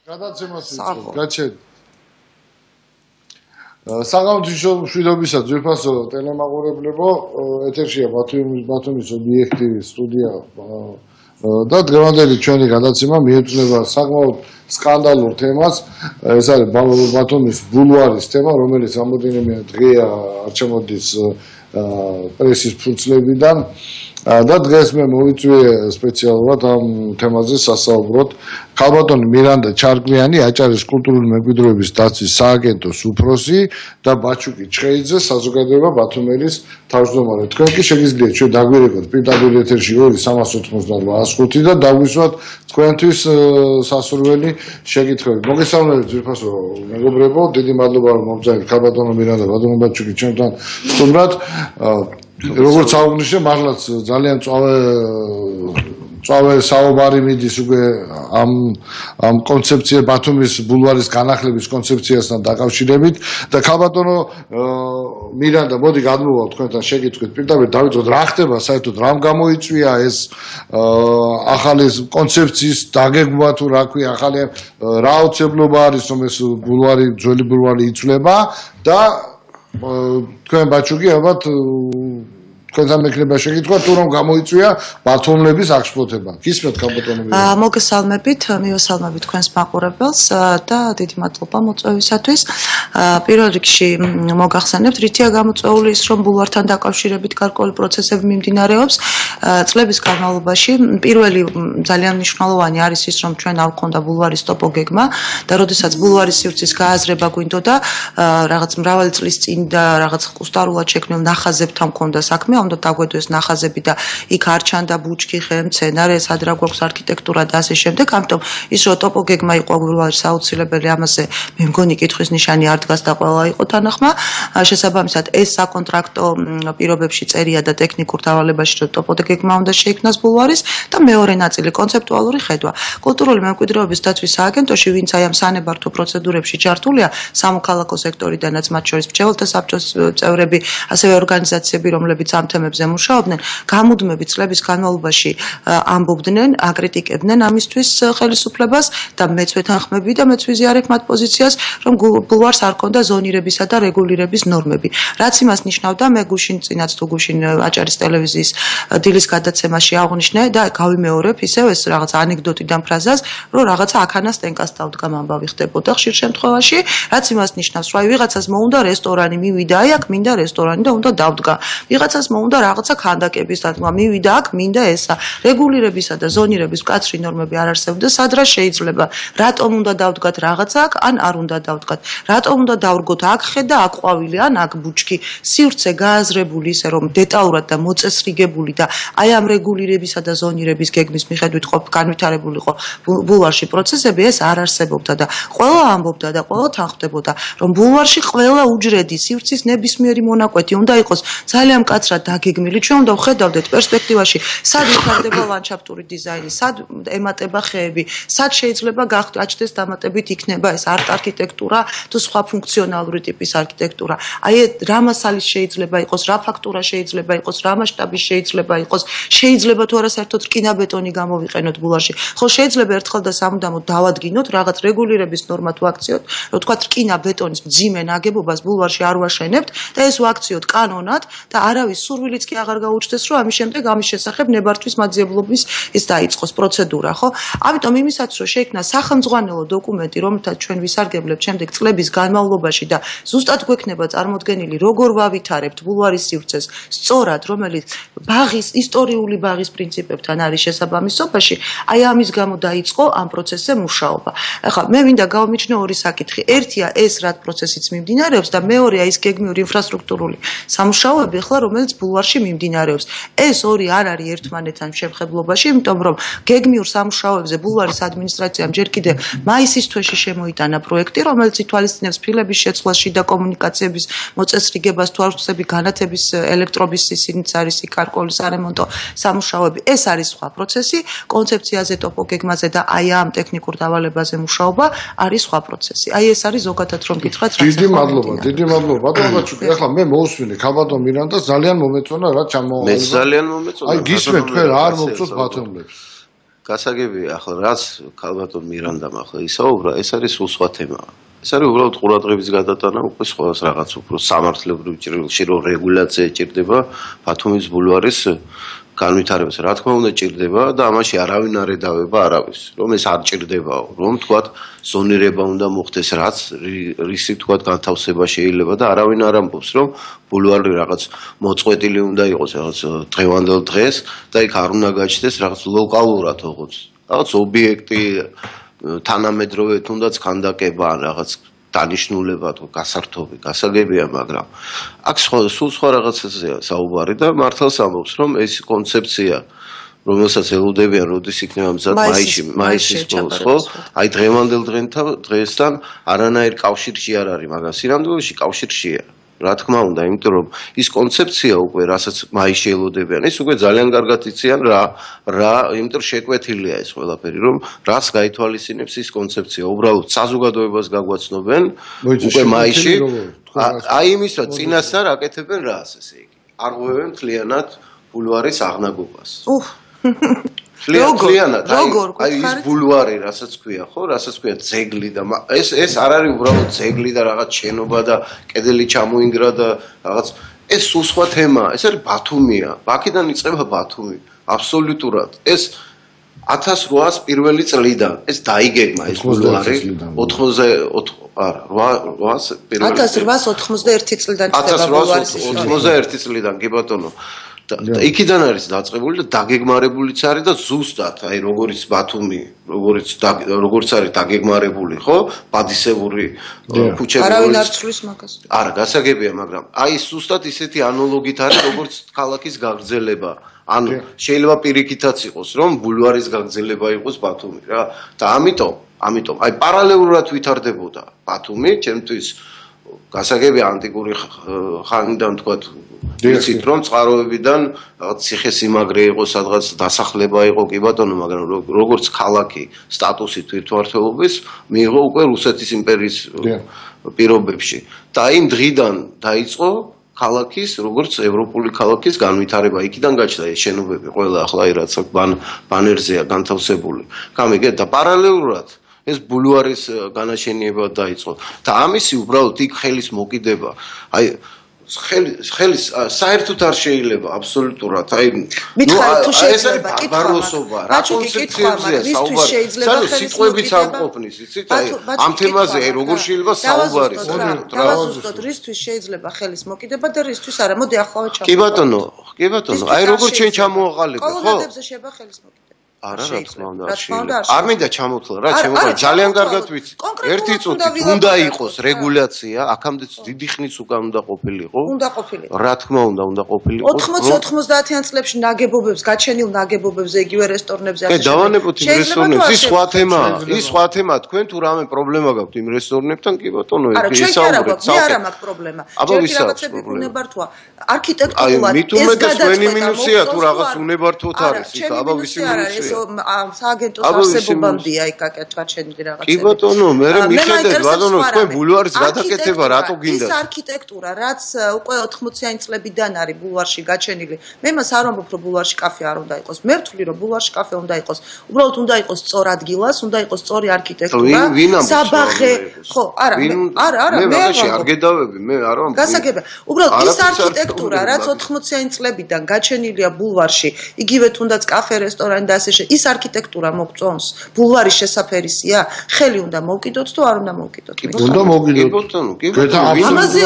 გადაცემას ვიწყებ, გაჩერდი. საგამომთიშო მშვიდობისა ძვირფასო ტელემაყურებლებო, ეთერშია ბათუმის ობიექტივის სტუდია და დღევანდელი ჩვენი გადაცემა მიეძღვნება საკმაოდ სკანდალურ თემას. ეს არის ბათუმის ბულვარის თემა, რომელიც რამოდენიმე დღეა არ ჩამოდის პრესის ფურცლებიდან და დღეს მე მოვიწვიე სპეციალურად ამ თემაზე სასაუბროთ. ქალბატონი მირანდა ჩარკვიანი, აჭარის კულტურული მემკვიდრეობის დაცვის სააგენტოს უფროსი და ბაჩუკი ჩხეიძე, საზოგადოება ბათუმელის თავმჯდომარე. თქვენ კი შეგიძლიათ ჩვენ დაგვირეკოთ პირდაპირ ეთერში 2-388-105 და დაგვისვათ თქვენთვის სასურველი შეკითხვები. მოგესალმებით ძვირფასო მეგობრებო, დიდი მადლობა რომ მომძაინეთ ქალბატონო მირანდა, ბატონო ბაჩუკი ჩვენთან სტუმრად. როგორც აღვნიშნე, მართლაც ძალიან წავე საუბარი მიდის უკვე ამ კონცეფცია ბათუმის ბულვარის განახლების კონცეფციასთან დაკავშირებით და ქალბატონო მირანდა, მოდი გადმოვალ თქვენთან შეკითხვით. პირდაპირ დავიწყოთ, რა ხდება საერთოდ, რამ გამოიწვია ეს ახალი კონცეფციის დაგეგმვა თუ რა ქვია, ახალი რა აუცილებლობა არის რომ ეს ბულვარი, ძველი ბულვარი იცვლება და თქვენ ბაჩუკი ალბათ თქვენთან მექნება შეკითხვა თუ რომ გამოიწვია ბათუმლების აღშფოთება. გისმენთ ქალბატონო მირანდა. მოგესალმებით, მივესალმებით თქვენს მაყურებელს და დიდი მადლობა მოწვევისათვის. პირველ რიგში მოგახსენებთ, რითია გამოწვეული ის, რომ ბულვართან დაკავშირებით გარკვეული პროცესები მიმდინარეობს. წლების განმავლობაში პირველი ძალიან მნიშვნელოვანი არის ის, რომ ჩვენ არ გვქონდა ბულვარის ტოპოგეგმა და როდესაც ბულვარის სივრცის გააზრება გვინდოდა, რაღაც მრავალი წლის წინ და რაღაც კუსტარულად შექმნილ ნახაზებთან მქონდა საქმე, უნდა დაგვედოს ნახაზები და იქ არ ჩანდა ბუჩქი, ხე, მცენარე, სად რა გვაქვს არქიტექტურა და ასე შემდეგ. ამიტომ ის რომ ტოპოგეგმა იყო ბულვარის აუცილებელი, ამაზე მე მგონი კითხვის ნიშანი არ დგას და ყველა იყო თანახმა. შესაბამისად ეს საკონტრაქტო პირობებში წერია და ტექნიკურ დავალებაში რომ ტოპოგეგმა უნდა შეიქმნას ბულვარის და მეორე ნაწილი კონცეპტუალური ხედვა. კულტურული მემკვიდრეობის დაცვის სააგენტოში, ვინც აი ამ სანებართო პროცედურებში ჩართულია, სამოქალაქო სექტორიდანაც, მათ შორის მრჩეველთა საბჭოს წევრები, ასევე ორგანიზაციები, რომლებიც ამ თემებზე მუშაობდნენ, გამუდმებით წლების განმავლობაში ამბობდნენ, აკრიტიკებდნენ ამისთვის ხელისუფლებას და მეც ვეთანხმები და მეც ვიზიარებ მათ პოზიციას, რომ ბულვარს არ ქონდა ზონირებისა და რეგულირების ნორმები. რაც იმას ნიშნავდა, მე გუშინ წინაც თუ გუშინ აჭარის ტელევიზიის დილის გადაცემაში აღვნიშნე და გავიმეორებ ისევ ეს რაღაც ანეკდოტიდან ფრაზას, რომ რაღაცა აქანა სტენკას დავდგა ამბავი ხდებოდა ხშირ შემთხვევაში, რაც იმას ნიშნავს, რომ აი ვიღაცას მოუნდა რესტორანი, მივიდა აი აქ მინდა რესტორანი და უნდა დავდგა. ვიღაცას მოუნდა რაღაცა ქანდაკების დადგმა, მივიდა აქ მინდა ესა. რეგულირებისა და ზონირების მკაცრი ნორმები არ არსებობდა, სადრა შეიძლება. რატომ უნდა დავდგათ რაღაცა აქ, ან არ უნდა დავდგათ. რატომ უნდა დავრგოთ აქ ხე და აქ ყვავილი, ან აქ ბუჩქი. სივრცე გააზრებული ისე რომ დეტალურად და მოწესრიგებული და აი ამ რეგულირებისა და ზონირების გეგმის მიხედვით განვითარებულიყო ბულვარში პროცესები, ეს არ არსებობდა და ყველა ამბობდა და ყველა თანხმდებოდა, რომ ბულვარში ყველა უჯრედი სივრცის ნებისმიერი მონაკვეთი უნდა იყოს ძალიან მკაცრად დაგეგმილი. ჩვენ უნდა ვხედავდეთ პერსპექტივაში, სად ვითარდება ლანდშაფტური დიზაინი, სად ემატება ხეები, სად შეიძლება გაჩნდეს დამატებით იქნება ეს არტ-არქიტექტურა თუ სხვა ფუნქციონალური ტიპის არქიტექტურა. აი რა მასალის შეიძლება იყოს, რა ფაქტურა შეიძლება იყოს, რა მასშტაბის შეიძლება იყოს, შეიძლება თუ არა საერთოდ რკინა-ბეტონი გამოვიყენოთ ბულვარში. ხო შეიძლება ერთხელ და სამუდამოდ დავადგინოთ რაღაც რეგულირების ნორმა თუ აქციოთ, რომ თქვა რკინა-ბეტონის მძიმე ნაგებობას ბულვარში არ ვაშენებთ და ეს ვაქციოთ კანონად და არავის სურვილიც კი აღარ გაუჩნდეს, რომ ამის შემდეგ ამის შესახებ ნებართვის მაძიებლობის ის დაიწყოს პროცედურა, ხო? ამიტომ იმისაც რომ შეიქმნა სახელმძღვანელო დოკუმენტი, რომელთაც ჩვენ ვისარგებლებთ შემდეგ წლების განმავლობაში და ზუსტად გვექნება წარმოდგენილი, როგორ ვავითარებთ ბულვარის სივრცეს, სწორად, რომელიც ბაღის, ისტორიული ბაღის პრინციპებთან არის შესაბამის სოფაში, აი ამის გამო დაიწყო ამ პროცესზე მუშაობა. ახლა მე მინდა გავმიჩნო ორი საკითხი. ერთია ეს რა პროცესიც მიმდინარეობს და მეორეა ის გეგმიური ინფრასტრუქტურული სამუშაოები, ახლა რომელიც ბულვარში მიმდინარეობს. ეს ორი არ არის ერთმანეთთან შემხებლობაში, იმიტომ რომ გეგმიურ სამუშაოებზე ბულვარის ადმინისტრაციამ ჯერ კიდევ მაისის თვეში შემოიტანა პროექტი, რომელიც ითვალისწინებს ფილების შეცვლას, შიდა კომუნიკაციების მოწესრიგებას, თუ არსები განათების ელექტრობის ისინიც არის გარკვეული სარემონტო სამუშაოები. ეს არის სხვა პროცესი, კონცეფციაზე, ტოპოგეგმაზე და აი ამ ტექნიკურ დავალებაზე მუშაობა არის სხვა პროცესი. აი ეს არის ზოგადად რომ გითხრათ რა. დიდი მადლობა, დიდი მადლობა. ბატონო ბაჩუკი, ახლა მე მოვუსმინე ქალბატონ მირანდას, ძალიან მომეწონა რა ჩამოავალება. მე ძალიან მომეწონა. აი გისმენთ თქვენ არ მოგწონთ ბათუმლებს. გასაგებია, ახლა რაც ქალბატონ მირანდამ ახლა ისაუბრა, ეს არის სულ სხვა თემაა. ეს არის უბრალოდ ყურადღების გადატანა უკვე სხვას რაღაც უფრო სამართლებრივ ჭრილში, რომ რეგულაცია ჭირდება ბათუმის ბულვარის განვითარებას. Რა თქმა უნდა ჭირდება და ამაში არავინ არ ედავება არავის, რომ ეს არ ჭირდებაო, რომ თქვათ ზონირება უნდა მოხდეს, რაც რისი თქვათ განთავსება შეიძლება და არავინ არ ამბობს, რომ ბულვარი რაღაც მოწყვეტილი უნდა იყოს რაღაც დღევანდელ დღეს და იქ არ უნდა გაჩნდეს რაღაც ლოკალურად ოღონდ. რაღაც ობიექტი თანამედროვე თუნდაც ქანდაკება ან რაღაც დანიშნულება თუ გასართობი, გასაგებია, მაგრამ აქ სულ სხვა რაღაცაზეა საუბარი და მართალს ამბობს, რომ ეს კონცეფცია, რომელსაც ელოდებიან, როდის იქნება მზად მაისის ბოლოს, ხო? აი დღევანდელ დღესთან არანაირ კავშირში არ არის, მაგრამ სინამდვილეში კავშირშია. რა თქმა უნდა, იმიტომ რომ ის კონცეფცია უკვე, რასაც მაისში ელოდებიან, ეს უკვე ძალიან კარგად იციან რა, იმიტომ შეკვეთილია ეს ყველაფერი, რომ რაც გაითვალისწინებს ის კონცეფცია, უბრალოდ საზოგადოებას გაგვაცნობენ უკვე მაისში, აი იმის რა წინასწარ აკეთებენ რას, ესე იგი. არ ღვევენ მთლიანად ბულვარის აღნაგობას. Realna, აი ის ბულვარი, რასაც ქვია, ხო, რასაც ქვია ძეგლი და ეს არ არის უბრალოდ ძეგლი და რაღაც შენობა და კედელი ჩამოინგრა და რაღაც ეს სულ სხვა თემაა. ეს არის ბათუმია. ბაქიდან იწყება ბათუმი. აბსოლუტურად. ეს 1801 წლიდან ეს დაიგეგმა ეს ბულვარი 1891 წლიდან ხდება ბულვარის ისტორია. 1891 წლიდან, კი ბატონო. იქიდან არის დაწყებული და დაგეგმარებულიც არის და ზუსტად აი როგორც ბათუმი როგორც არის დაგეგმარებული ხო ბადისებური ქუჩები არავინ არ ცვლის მაგას არა გასაგებია მაგრამ აი ზუსტად ისეთი ანალოგით არის როგორც ქალაქის გაგრძელება ანუ შეიძლება პირიქითაც იყოს რომ ბულვარის გაგრძელება იყოს ბათუმი რა და ამიტომ აი პარალელურად ვითარდებოდა ბათუმი ჩემთვის გასაგებია ანტიკური ხანიდან თქვათ ვიცით რომ წყაროებიდან რაღაც ციხესიმაგრე იყო სადღაც დასახლება იყო კი ბატონო მაგრამ როგორც ქალაქი სტატუსით თვითმმართველობის მიიღო უკვე რუსეთის იმპერიის პირობებში და იმ დღიდან დაიწყო ქალაქის როგორც ევროპული ქალაქის განვითარება იქიდან გაჩნდა ეს შენობები ყველა ახლა რაც ბანერზეა განთავსებული გამიგე და პარალელურად ეს ბულვარის განაშენიანება დაიწყო და ამისი უბრალოდ იქ ხელის მოკიდება აი ხელის საერთოდ არ შეიძლება აბსოლუტურად აი მითხარით თუ შეიძლება ბარბაროსობა რა კონცეფციებზეა საუბარი საერთოდ სიტყვებიც არ ყოფნის იცით აი ამ თემაზე აი როგორ შეიძლება საუბარი დავაზუსტოთ რისთვის შეიძლება ხელის მოკიდება და რისთვის არა მოდი ახლა ჩავთვალოთ კი ბატონო აი როგორ ჩვენ ჩამოაყალიბე ხო კოლონადებზე შეიძლება ხელის მოკიდება არა რა თქმა უნდა არ მინდა ჩამოთვლა რა ჩემო ძალიან კარგად ვიცი ერთი წუთი უნდა იყოს რეგულაცია აქამდე დიდი ხნის უკან უნდა ყოფილიყო რა თქმა უნდა ყოფილიყო 80-90-იან წლებში ნაგებობებს გაჩენილ ნაგებობებზე იგივე რესტორნებზე ასე დავანებოთ იმ რესტორნებს ის სხვა თემაა თქვენ თუ რამე პრობლემა გაქვთ იმ რესტორნებთან კი ბატონო ისაუბრეთ მე არ მაქვს პრობლემა ჯერ რაღაცები უნებართოა არქიტექტურულად ეს გადაწყვეტა მინუსია თუ რაღაც უნებართოთ არის იქ აბა ვისი მინუსია სააგენტოს არსებობამდეა იქ გაჩენილი რაღაცები. კი ბატონო, მე მიხედავ ბატონო, თქვენ ბულვარის გადაკეთება რატო გინდა? ის არქიტექტურა, რაც უკვე 80-იანი წლებიდან არის ბულვარში გაჩენილი. მე მას არ ვამბობ, რომ ბულვარში კაფე არ უნდა იყოს. მე ვთვლი, რომ ბულვარში კაფე უნდა იყოს. უბრალოდ უნდა იყოს სწორ ადგილას, უნდა იყოს სწორი არქიტექტურა. საბაღე, ხო, არა, მე არ გედავები, მე არ ვამბობ. გასაგებია. უბრალოდ ის არქიტექტურა, რაც 80-იანი წლებიდან გაჩენილია ბულვარში, იგივე თუნდაც კაფე, რესტორანი და ასე ის არქიტექტურა მოგწონს ბულვარის შესაფერისია ხელი უნდა მოვკიდოთ თუ არ უნდა მოვკიდოთ უნდა მოვკიდოთ ამაზე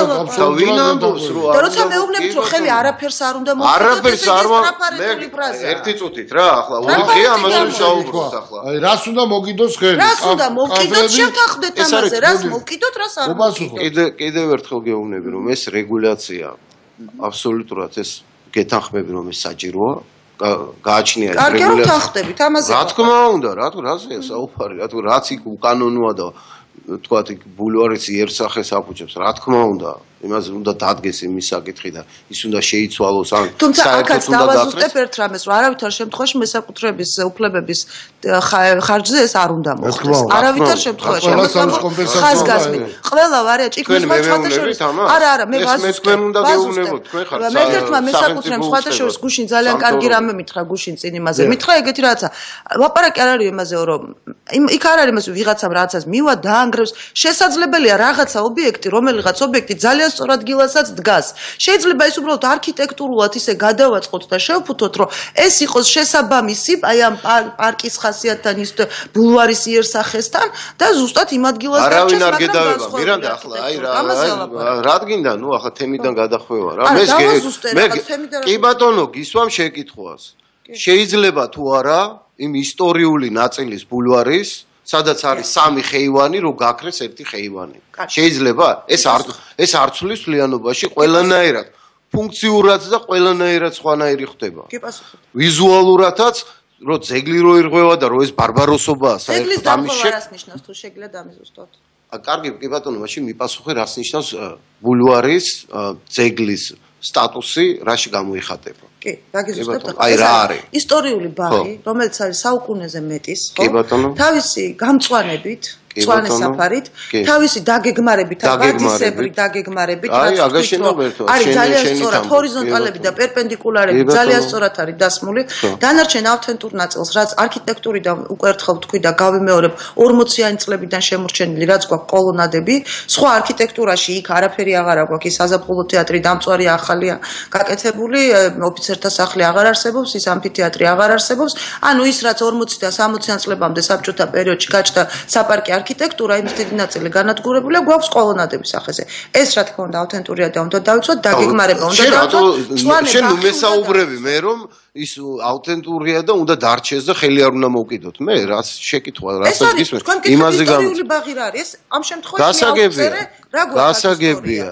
ვინ ამბობს რომ და როცა მეუბნებით რომ ხელი არაფერს არ უნდა მოვკიდოთ ეს სტრაფარეტული ფრაზაა ერთი წუთით რა ახლა ორი დღე ამაზე ვსაუბრობთ ახლა აი რას უნდა მოვკიდოს ხელი რას უნდა მოვკიდოთ შევთანხმდეთ ამაზე რას მოვკიდოთ რას არ მოვკიდოთ კიდევ ერთხელ გეუბნები რომ ეს რეგულაცია აბსოლუტურად ეს გეთანხმები რომ ეს საჭიროა გააჩნია რეგულაცია. თანხდებით ამაზე. რა თქმა უნდა, რაზეა საუბარი, რაც იქ უკანონოა და თქვათ იქ ბულვარის იერსახეს აფუჭებს, რა თქმა უნდა. იმაზე უნდა დადგეს იმის საკითხი და ის უნდა შეიცვალოს ან თუმცა აქაც საერთოდ უნდა დავაზუსტებ ერთ რამეს, რომ არავითარ შემთხვევაში მესაკუთრების უფლებების ხარჯზე ეს არ უნდა მოხდეს. არავითარ შემთხვევაში ხაზგასმით. ყველა ვარიანტი ჭიქნის სხვადასხვა. არა, მე ვაზუსტებ. მე მესაკუთრებს სხვადასხვა გუშინ ძალიან კარგი რამე მითხრა გუშინ წინ იმაზე. მითხრა ეგეთი რაღაცა. ლაპარაკი არ არის იმაზე, რომ იქ არ არის იმაზე ვიღაცამ რაღაცას მივა დაანგრევს. შესაძლებელია რაღაცა ობიექტი, რომელიღაც ობიექტი ძალიან სწორ ადგილასაც დგას. შეიძლება ის უბრალოდ არქიტექტურულად ისე გადავაწყოთ და შევფუთოთ, რომ ეს იყოს შესაბამისი აი ამ პარკის ხასიათთან ის ბულვარის იერსახესთან და ზუსტად იმ ადგილას დარჩეს, მაგრამ არ გედავება. მირანდა ახლა აი რა გინდა, ნუ ახლა თემიდან გადახვევა რა. მე კი ბატონო, გისვამ შეკითხვას. შეიძლება თუ არა იმ ისტორიული ნაწილის ბულვარის სადაც არის სამი ხეივანი, რომ გაქრეს ერთი ხეივანი. შეიძლება? ეს არ ცვლის მთლიანობაში ყველანაირად, ფუნქციურად და ყველანაირად სხვანაირი ხდება. ვიზუალურადაც, რომ ძეგლი რო ირღვევა და რომ ეს ბარბაროსობაა საერთოდ ამის შეგ რას ნიშნავს თუ შეგიძლია დამიზუსტოთ? კარგი, კი ბატონო, მაშინ მიპასუხე რას ნიშნავს ბულვარის ძეგლის სტატუსი, რაში გამოიხატება. კი, დაგიზუსტებთ. აი რა არის? ისტორიული ბაღი, რომელიც არის საუკუნეზე მეტის, ხო? თავისი გამწვანებით, მწვანე საფარით, თავისი დაგეგმარებით, ბადისებრი დაგეგმარებით, აი აგაშენებერთო, არის ძალიან სწორად ჰორიზონტალები და პერპენდიკულარები ძალიან სწორად არის დასმული. დანარჩენ ავთენტურ ნაწილს, რაც არქიტექტურიდან უკვე ერთხელ ვთქვი და გავიმეორებ 40-იანი წლებიდან შემორჩენილი, რაც გვაქვს კოლონადები, სხვა არქიტექტურაში იქ არაფერი აღარ აქვს, ის საზაფხულო თეატრი დამწვარი ახალია გაკეთებული, ოფიცერთა სახლი აღარ არსებობს, ის ამფითეატრი აღარ არსებობს. ანუ ის რაც 40 და 60-იან წლებამდე საბჭოთა პერიოდში გაჩნდა საპარკი არქიტექტურა, იმის დიდი ნაწილი განადგურებულია, გვაქვს კოლონადების სახეზე. ეს რა თქმა უნდა ავთენტურია და უნდა დავიცვათ, დაგეგმარება უნდა დავიცვათ. შენ მესაუბრები მე რომ ის ავთენტურია და უნდა დარჩეს და ხელი არ უნდა მოვკიდოთ. მე რას შეკითხვა, რასაც გისმენთ, იმაზე ისტორიული ბაღი რა არის? ამ შემთხვევაში გასაგებია.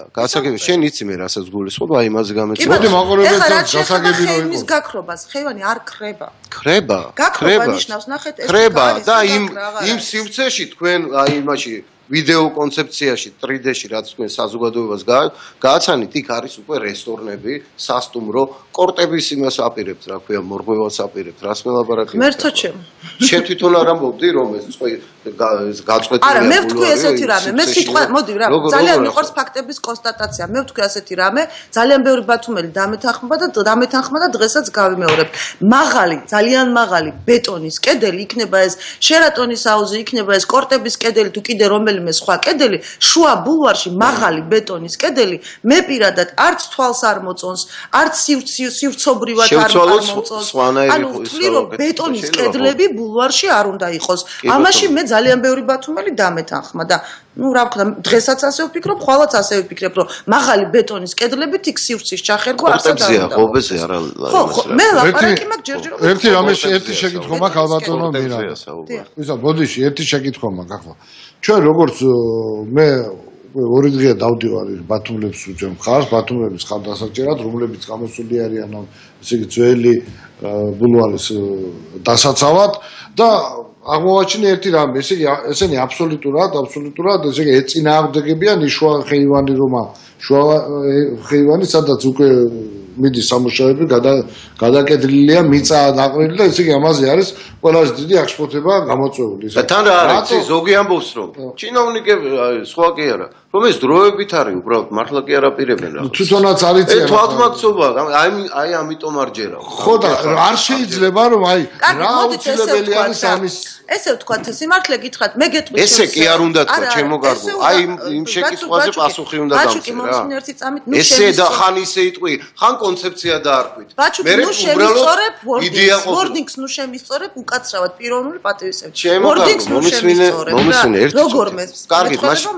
შენ იცი მე რასაც გულისხმობ, აი იმაზე გამეცი. მოდი მაყურებელს გასაგები რო იყოს. გაქრობას, ხეივანი არ ქრება. ქრება? გაქრობა ნიშნავს, ნახეთ ეს ქრება და იმ სივრცეში თქვენ აი იმაში ვიდეო კონცეფციაში 3D-ში რაც თქვენ საზოგადოებას გააცანით, იქ არის უკვე რესტორნები, სასტუმრო, კორტების იმას აპირებთ, რა ქვია, მორღვევას აპირებთ, რას მელაპარაკებთ. მერთო ჩემ. შენ თვითონ არ ამბობდი, რომ ეს გაწყვეტილია. არა, მე ვთქვი ესეთი რამე, მე სიტყვა, მოდი რა, ძალიან მიყვარს ფაქტების კონსტატაცია. მე ვთქვი ასეთი რამე, ძალიან ბევრი ბათუმელი დამეთანხმება და დღესაც გავიმეორებ. მაღალი, ძალიან მაღალი ბეტონის კედელი იქნება ეს შერატონის აუზი, იქნება ეს კორტების კედელი თუ კიდე რომელიმე სხვა კედელი, შუა ბულვარში მაღალი ბეტონის კედელი, მე პირადად არც თვალს არ მოწონს, არც სივრცობრივად არ მოწონს. ანუ ვთვლი, რომ ბეტონის კედლები ბულვარში არ უნდა იყოს. ამაში მე ძალიან ბევრი ბათუმელი დამეთანხმა და ნუ რა ვქნა, დღესაც ასე ვფიქრობ, ხვალაც ასე ვფიქრებ, რომ მაღალი ბეტონის კედლებით იქ სივრცის ჩახერგვა არსად არ უნდა. ხობეზე არა. ხო, მე ლაპარაკი მაქვს ჯერჯერობით. ერთი შეკითხვა მაქვს ალბათონო მირანდა. ისა, ბოდიში, ერთი შეკითხვა მაქვს ახლა. ჩვენ როგორც მე ორი დღეა დავდივარ ბათუმლებს უჭერ მხარს, ბათუმლების ხარდასაჭერად, რომლებიც გამოსული არიან ესე იგი ძველი ბულვარის დასაცავად და აღმოვაჩინე ერთი რამე, ესე იგი ესენი აბსოლუტურად, ესე იგი ეწინააღმდეგებიან შუა ხეივანი რომა, შუა ხეივანი, სადაც უკვე მიდის სამუშაოები, გადაკეთებულია, მიწა დაყრილი და ესე იგი ამაზე არის ყველაზე დიდი აღშფოთება გამოწვეული. და თან რა არის, ზოგი ამბობს რომ ჩინოვნიკები სხვა კი არა, რომ ეს დროებით არის, უბრალოდ მართლა კი არ აპირებენ რა. თვითონაც არ იციან. თვალთმაქცობა, აი ამიტომ არ ჯერა. ხო და არ შეიძლება რომ აი რა უცილებელი არის ამის ესე ვთქვათ, სიმართლე გითხრათ, მე გეტყვი ესე კი არ უნდა თქვა, ჩემო გარგო. აი იმ შეკითხვაზე პასუხი უნდა დავწერო. ესე და ხან ისე იტყვი, ხან კონცეფცია დაარქვით. მე შემისწორებ wordings, ნუ შემისწორებ უკაცრავად პიროვნული პატივისცემა. wordings ნუ შემისწორებ. როგორმე. კარგით, მაშინ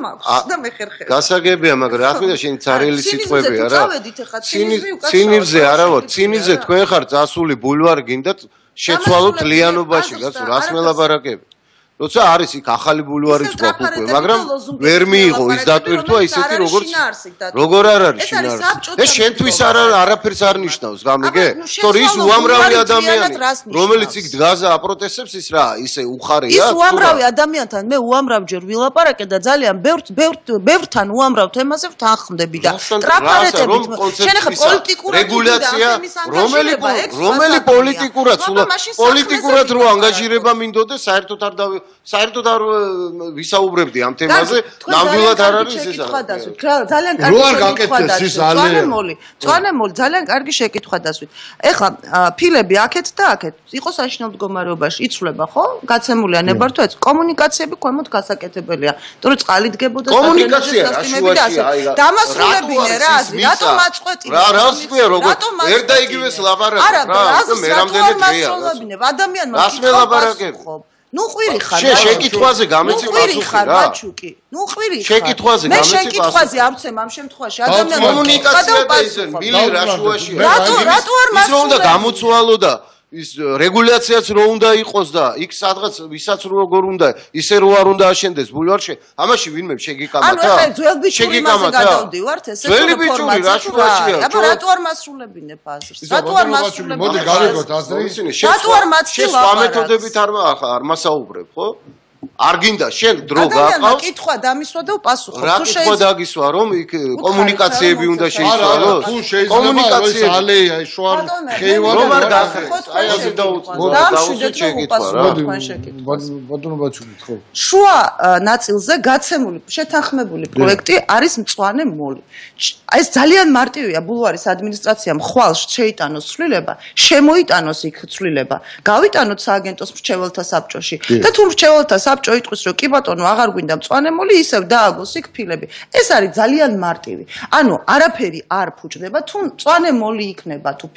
და მე ხერხებ. გასაგებია, მაგრამ რა ქვია შენ царელი სიტყვები არა? ცინიზმზე არა ვარ, ცინიზმზე თქვენ ხარ წასული ბულვარი გინდათ შეცვალოთ ლიანობაში, გასულ რას მელაპარაკები. როცა არის იქ ახალი ბულვარის გვაქვს უკვე, მაგრამ ვერ მიიღო ის დატვირთვა ისეთი როგორც როგორ არ არის შინაარსი. ეს შენთვის არაფერს არ ნიშნავს, გამიგე? თორე ის უამრავი ადამიანი, რომელიც იქ დგას და აპროტესტებს ის რა, ისე უხარია. ის უამრავი ადამიანთან მე უამრავჯერ ვილაპარაკე და ძალიან ბევრთან უამრავ თემაზე ვთანხმდები და ტრაფარეტებით შენ ახლა პოლიტიკურად რეგულაცია რომელი პოლიტიკურად რო ანგაჟირება მინდოდეს საერთოდ არ ვისაუბრებდი ამ თემაზე ნამდვილად არ არის ეს ძალიან კარგი წვანემოლი ძალიან კარგი შეკითხვა დასვით ეხლა ფილები აქეთ და აქეთ იყო საშინაო მდგომარეობაში იცვლება ხო გაცემულია ნებართვა ეს კომუნიკაციები ქვემოთ გასაკეთებელია იმიტომ რომ წყალი დგებოდა კომუნიკაცია რაშუაშია დამასრულებინე რა რატომ აწყვეტი რას ქვია როგორ ერთ და იგივეს ლაპარაკობ რა მე რამდენი დღეა ადამიანმა რას მელაპარაკებ ნუ ყვირი ხარ შეკითხვაზე გამეცი პასუხი რა ბაჩუკი ნუ ყვირი ხარ შეკითხვაზე გამეცი პასუხი მე შეკითხვაზე ავცემ ამ შემთხვევაში ადამიანმა კომუნიკაცია და ისე მილი რაშუაშია რატო არ მას უნდა გამოცვალო და ის რეგულაციაც რო უნდა იყოს და იქ სადღაც ვისაც როგორ უნდა ისე რო არ უნდა აშენდეს ბულვარში ამაში ვინმე შეგიკამათა ანუ ახლა ძველბიჭური მასე გადავდივართ ესე რაშუაშია აბა რატო არ მასრულებინებ აზრს რატო არ მასრულებინებ მოდი გავიგოთ აზრი რატო არ მაცდილ სხვა მეთოდებით არ მასაუბრებ ხო არ გინდა შენ დრო გაყავს კითხვა დამისვა და პასუხობ თუ შეიძლება დაგისვა რომ იქ კომუნიკაციები უნდა შეიცვალოს თუ კომუნიკაციები ალეია შوار ხეივანი რომ არ გახდეს აი ასე დაუშვით შეკითხვა რა ბატონო ბაჩუკი ხო შუა ნაწილზე გაცემული შეთანხმებული პროექტი არის მწვანე მოლი ეს ძალიან მარტივია ბულვარის ადმინისტრაციამ ხვალ შეიტანოს ცვლილება შემოიტანოს იქ ცვლილება გავიტანოთ სააგენტოს მრჩეველთა საბჭოში და თუ მრჩეველთა საბჭო იტყვის რომ კი ბატონო აღარ გვინდა მწვანე მოლი ისევ დააგოს იქ ფილები ეს არის ძალიან მარტივი ანუ არაფერი არ ფუჭდება თუ მწვანე მოლი იქნება თუ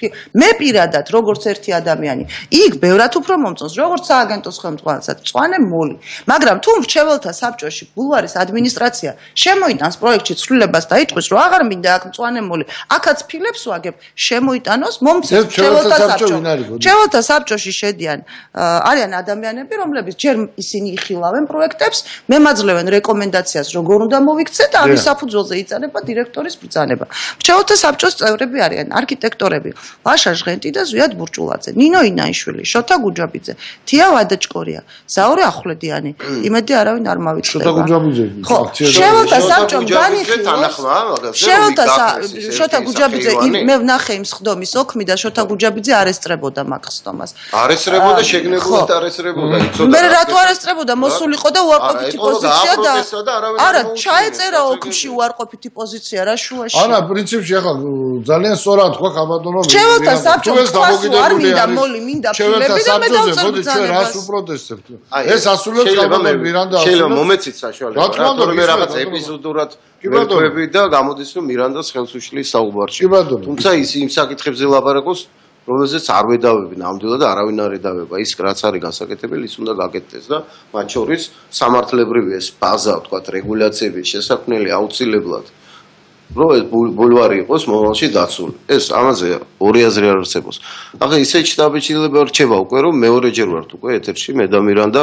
მე პირადად როგორც ერთი ადამიანი იქ ბევრად უფრო მომწონს როგორც სააგენტოს ხელმძღვანელსაც მწვანე მოლი მაგრამ თუ მრჩეველთა საბჭოში ბულვარის ადმინისტრაცია შემოიტანს პროექტში ცვლილებას და იტყვის რომ აღარ მინდა აქ მწვანე მოლი აქაც ფილებს ვაგებ შემოიტანოს მომწონს მრჩეველთა საბჭოში შედიან არიან ადამიანები რომლებიც ჯერ ისინი იხილავენ პროექტებს, მემაძლევენ რეკომენდაციას, როგორ უნდა მოვიქცეთ და ამის საფუძველზე იწადება დირექტორის ბრძანება. მრჩეველთა საბჭოს წევრები არიან არქიტექტორები, ვაშა ჟღენტი და ზვიად ბურჭულაძე, ნინო ინაიშვილი, შოთა გუჯაბიძე, თია ვადაჭკორია, ზაურე ახვლედიანი, იმედი არავინ არ მავიწყდება. შოთა გუჯაბიძე. ხო, მრჩეველთა საბჭომ განიხილოს. შოთა გუჯაბიძე მე ვნახე იმ სხდომის ოქმი და შოთა გუჯაბიძე არესტრებოდა მაგ სხდომას. არესტრებოდა, შეგნებულად არესტრებოდა, იცოდა. მე რატო არესტრებოდა მოსულიყო და უარყოფითი პოზიცია და არა ჩაეწერა ოქმში უარყოფითი პოზიცია რა შუაში არა პრინციპში ახლა ძალიან სწორად თქვა ხაბატონო მრჩეველთა საბჭომ არ მინდა მოლი მინდა ფილები და მე დავწერთ ჩვენ რას უპროტესტებთ ეს ასრულებს ხაბატონო მირანდა შეიძლება მომეცით საშუალება რატომ რაღაც ეპიზოდურად ვერკვები და გამოდის რომ მირანდას ხელს უშლის საუბარში თუმცა ის იმ საკითხებზე ლაპარაკობს რომელზეც არ ვედავები ნამდვილად და არავინ არ ედავება ის რაც არის გასაკეთებელი ის უნდა გაკეთდეს და მათ შორის სამართლებრივი ეს ბაზა ვთქვათ რეგულაციების შესაქმნელი აუცილებლად რომ ეს ბულვარი იყოს მომავალში დაცული ეს ამაზე ორი აზრი არ არსებობს ახლა ისეთ შტაბ-ჩილება რჩება უკვე რომ მეორეჯერ ვართ უკვე ეთერში მე და მირანდა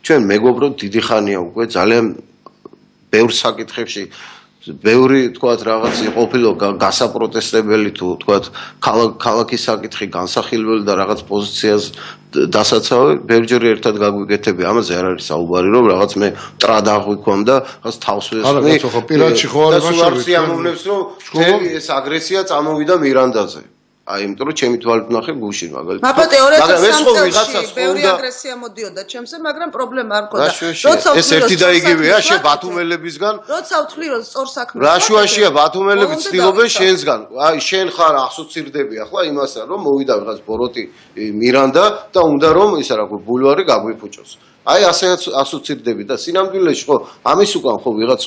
ჩვენ მეგობრობ დიდი ხანია უკვე ძალიან ბევრ საკითხებში ბევრი თქვათ რაღაც ყოფილო გასაპროტესტებელი თუ თქვათ ქალაქის საკითხი განსახილველი და რაღაც პოზიციას დასაცავე ბევრჯერ ერთად გაგვიკეთები ამაზე არ არის საუბარი რომ რაღაც მე ტრად აღვიქვამ და რაღაც თავს ვესმი არა ხო პირადში ხო არ ვაშავი ამოვნებს რომ მთელი ეს აგრესია წამოვიდა მირანდაზე აი იმიტომ რომ ჩემი თვალით ვნახე გუშინ მაგალითად მაგრამ თეორიულად ბევრი აგრესია მოდიოდა ჩემზე მაგრამ პრობლემა არ მქონდა როცა ეს ერთი და იგივეა შე ბათუმელებისგან როცა ვთვლი რომ სწორ საქმეს რა შუაშია ბათუმელები ცდილობენ შენსგან აი შენ ხარ ასოცირდები ახლა იმასთან რომ მოვიდა რაღაც ბოროტი მირანდა და უნდა რომ ისა რა ქვია ბულვარი გაგვიფუჭოს აი ასე ასოცირდები და სინამდვილეში ხო ამის უკან ხო ვიღაც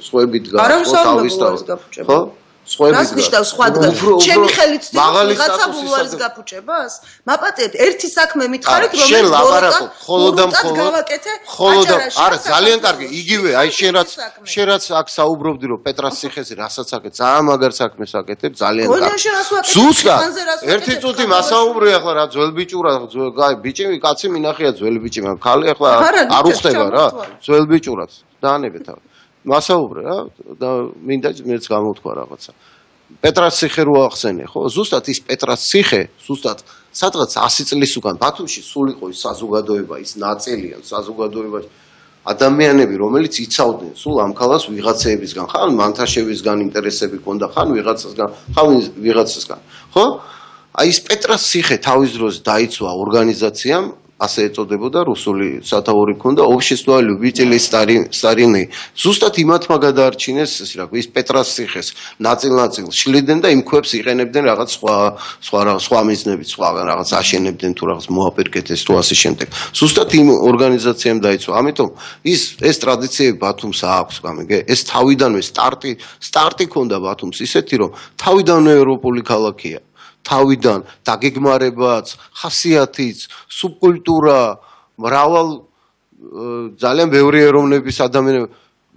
სხვები დგას ხო თავის თავის ხო რას ნიშნავს სხვა ადგილ? ჩემი ხელით ცდილობს ვიღაცა ბულვარის გაფუჭებას? მაპატიეთ, ერთი საქმე მითხარით, რომელიც ბოროტად გავაკეთე აჭარაში. არა, ძალიან კარგი. იგივე, აი შენ რაც აქ საუბრობდი, რომ პეტრას ციხეზე რასაც აკეთებ, ძალიან მაგარ საქმეს აკეთებ, ძალიან კარგი. ზუსტად. ერთი წუთი მასაუბრე ახლა რა ძველ ბიჭურა, ბიჭი, კაცი მინახია ძველი ბიჭი, მაგრამ ხალი ახლა არ უხდება რა, ძველ ბიჭურად. დაანებე თავი. მასაუბრე რა და მინდა მეც გამოვთქვა რაღაცა. პეტრას ციხე რო ახსენე, ხო? ზუსტად ის პეტრას ციხე, ზუსტად სადღაც 100 წლის უკან ბათუმში სულ იყო ის საზოგადოება, ის ნაწილია საზოგადოებაში. ადამიანები, რომელიც იცავდნენ სულ ამ ქალაქს ვიღაცეებისგან, ხან მანთაშევისგან ინტერესები ჰქონდა, ხან ვიღაცასგან, ხან ვიღაცასგან, ხო? აი ეს პეტრას ციხე თავის დროზე დაიცვა ორგანიზაციამ, ასე ეწოდებოდა რუსული სათაური ჰქონდა общество любителей старины. ზუსტად იმათმა გადაარჩინეს ის პეტრას ციხეს ნაწილ-ნაწილ შლიდნენ და იმ ქვებს იყენებდნენ რაღაც სხვა მიზნებით, სხვა რაღაც აშენებდნენ თუ რაღაც მოაპერკეთეს თუ ასე შემდეგ. ზუსტად იმ ორგანიზაციამ დაიცვა. ამიტომ ეს ტრადიციები ბათუმს აქვს, გამიგე? ეს თავიდანვე სტარტი ჰქონდა ბათუმს ისეთი, რომ თავიდანვე ევროპული ქალაქია. თავიდან დაგეგმარებაც, ხასიათიც, სუბკულტურა, მრავალ ძალიან ბევრი ეროვნების ადამიანები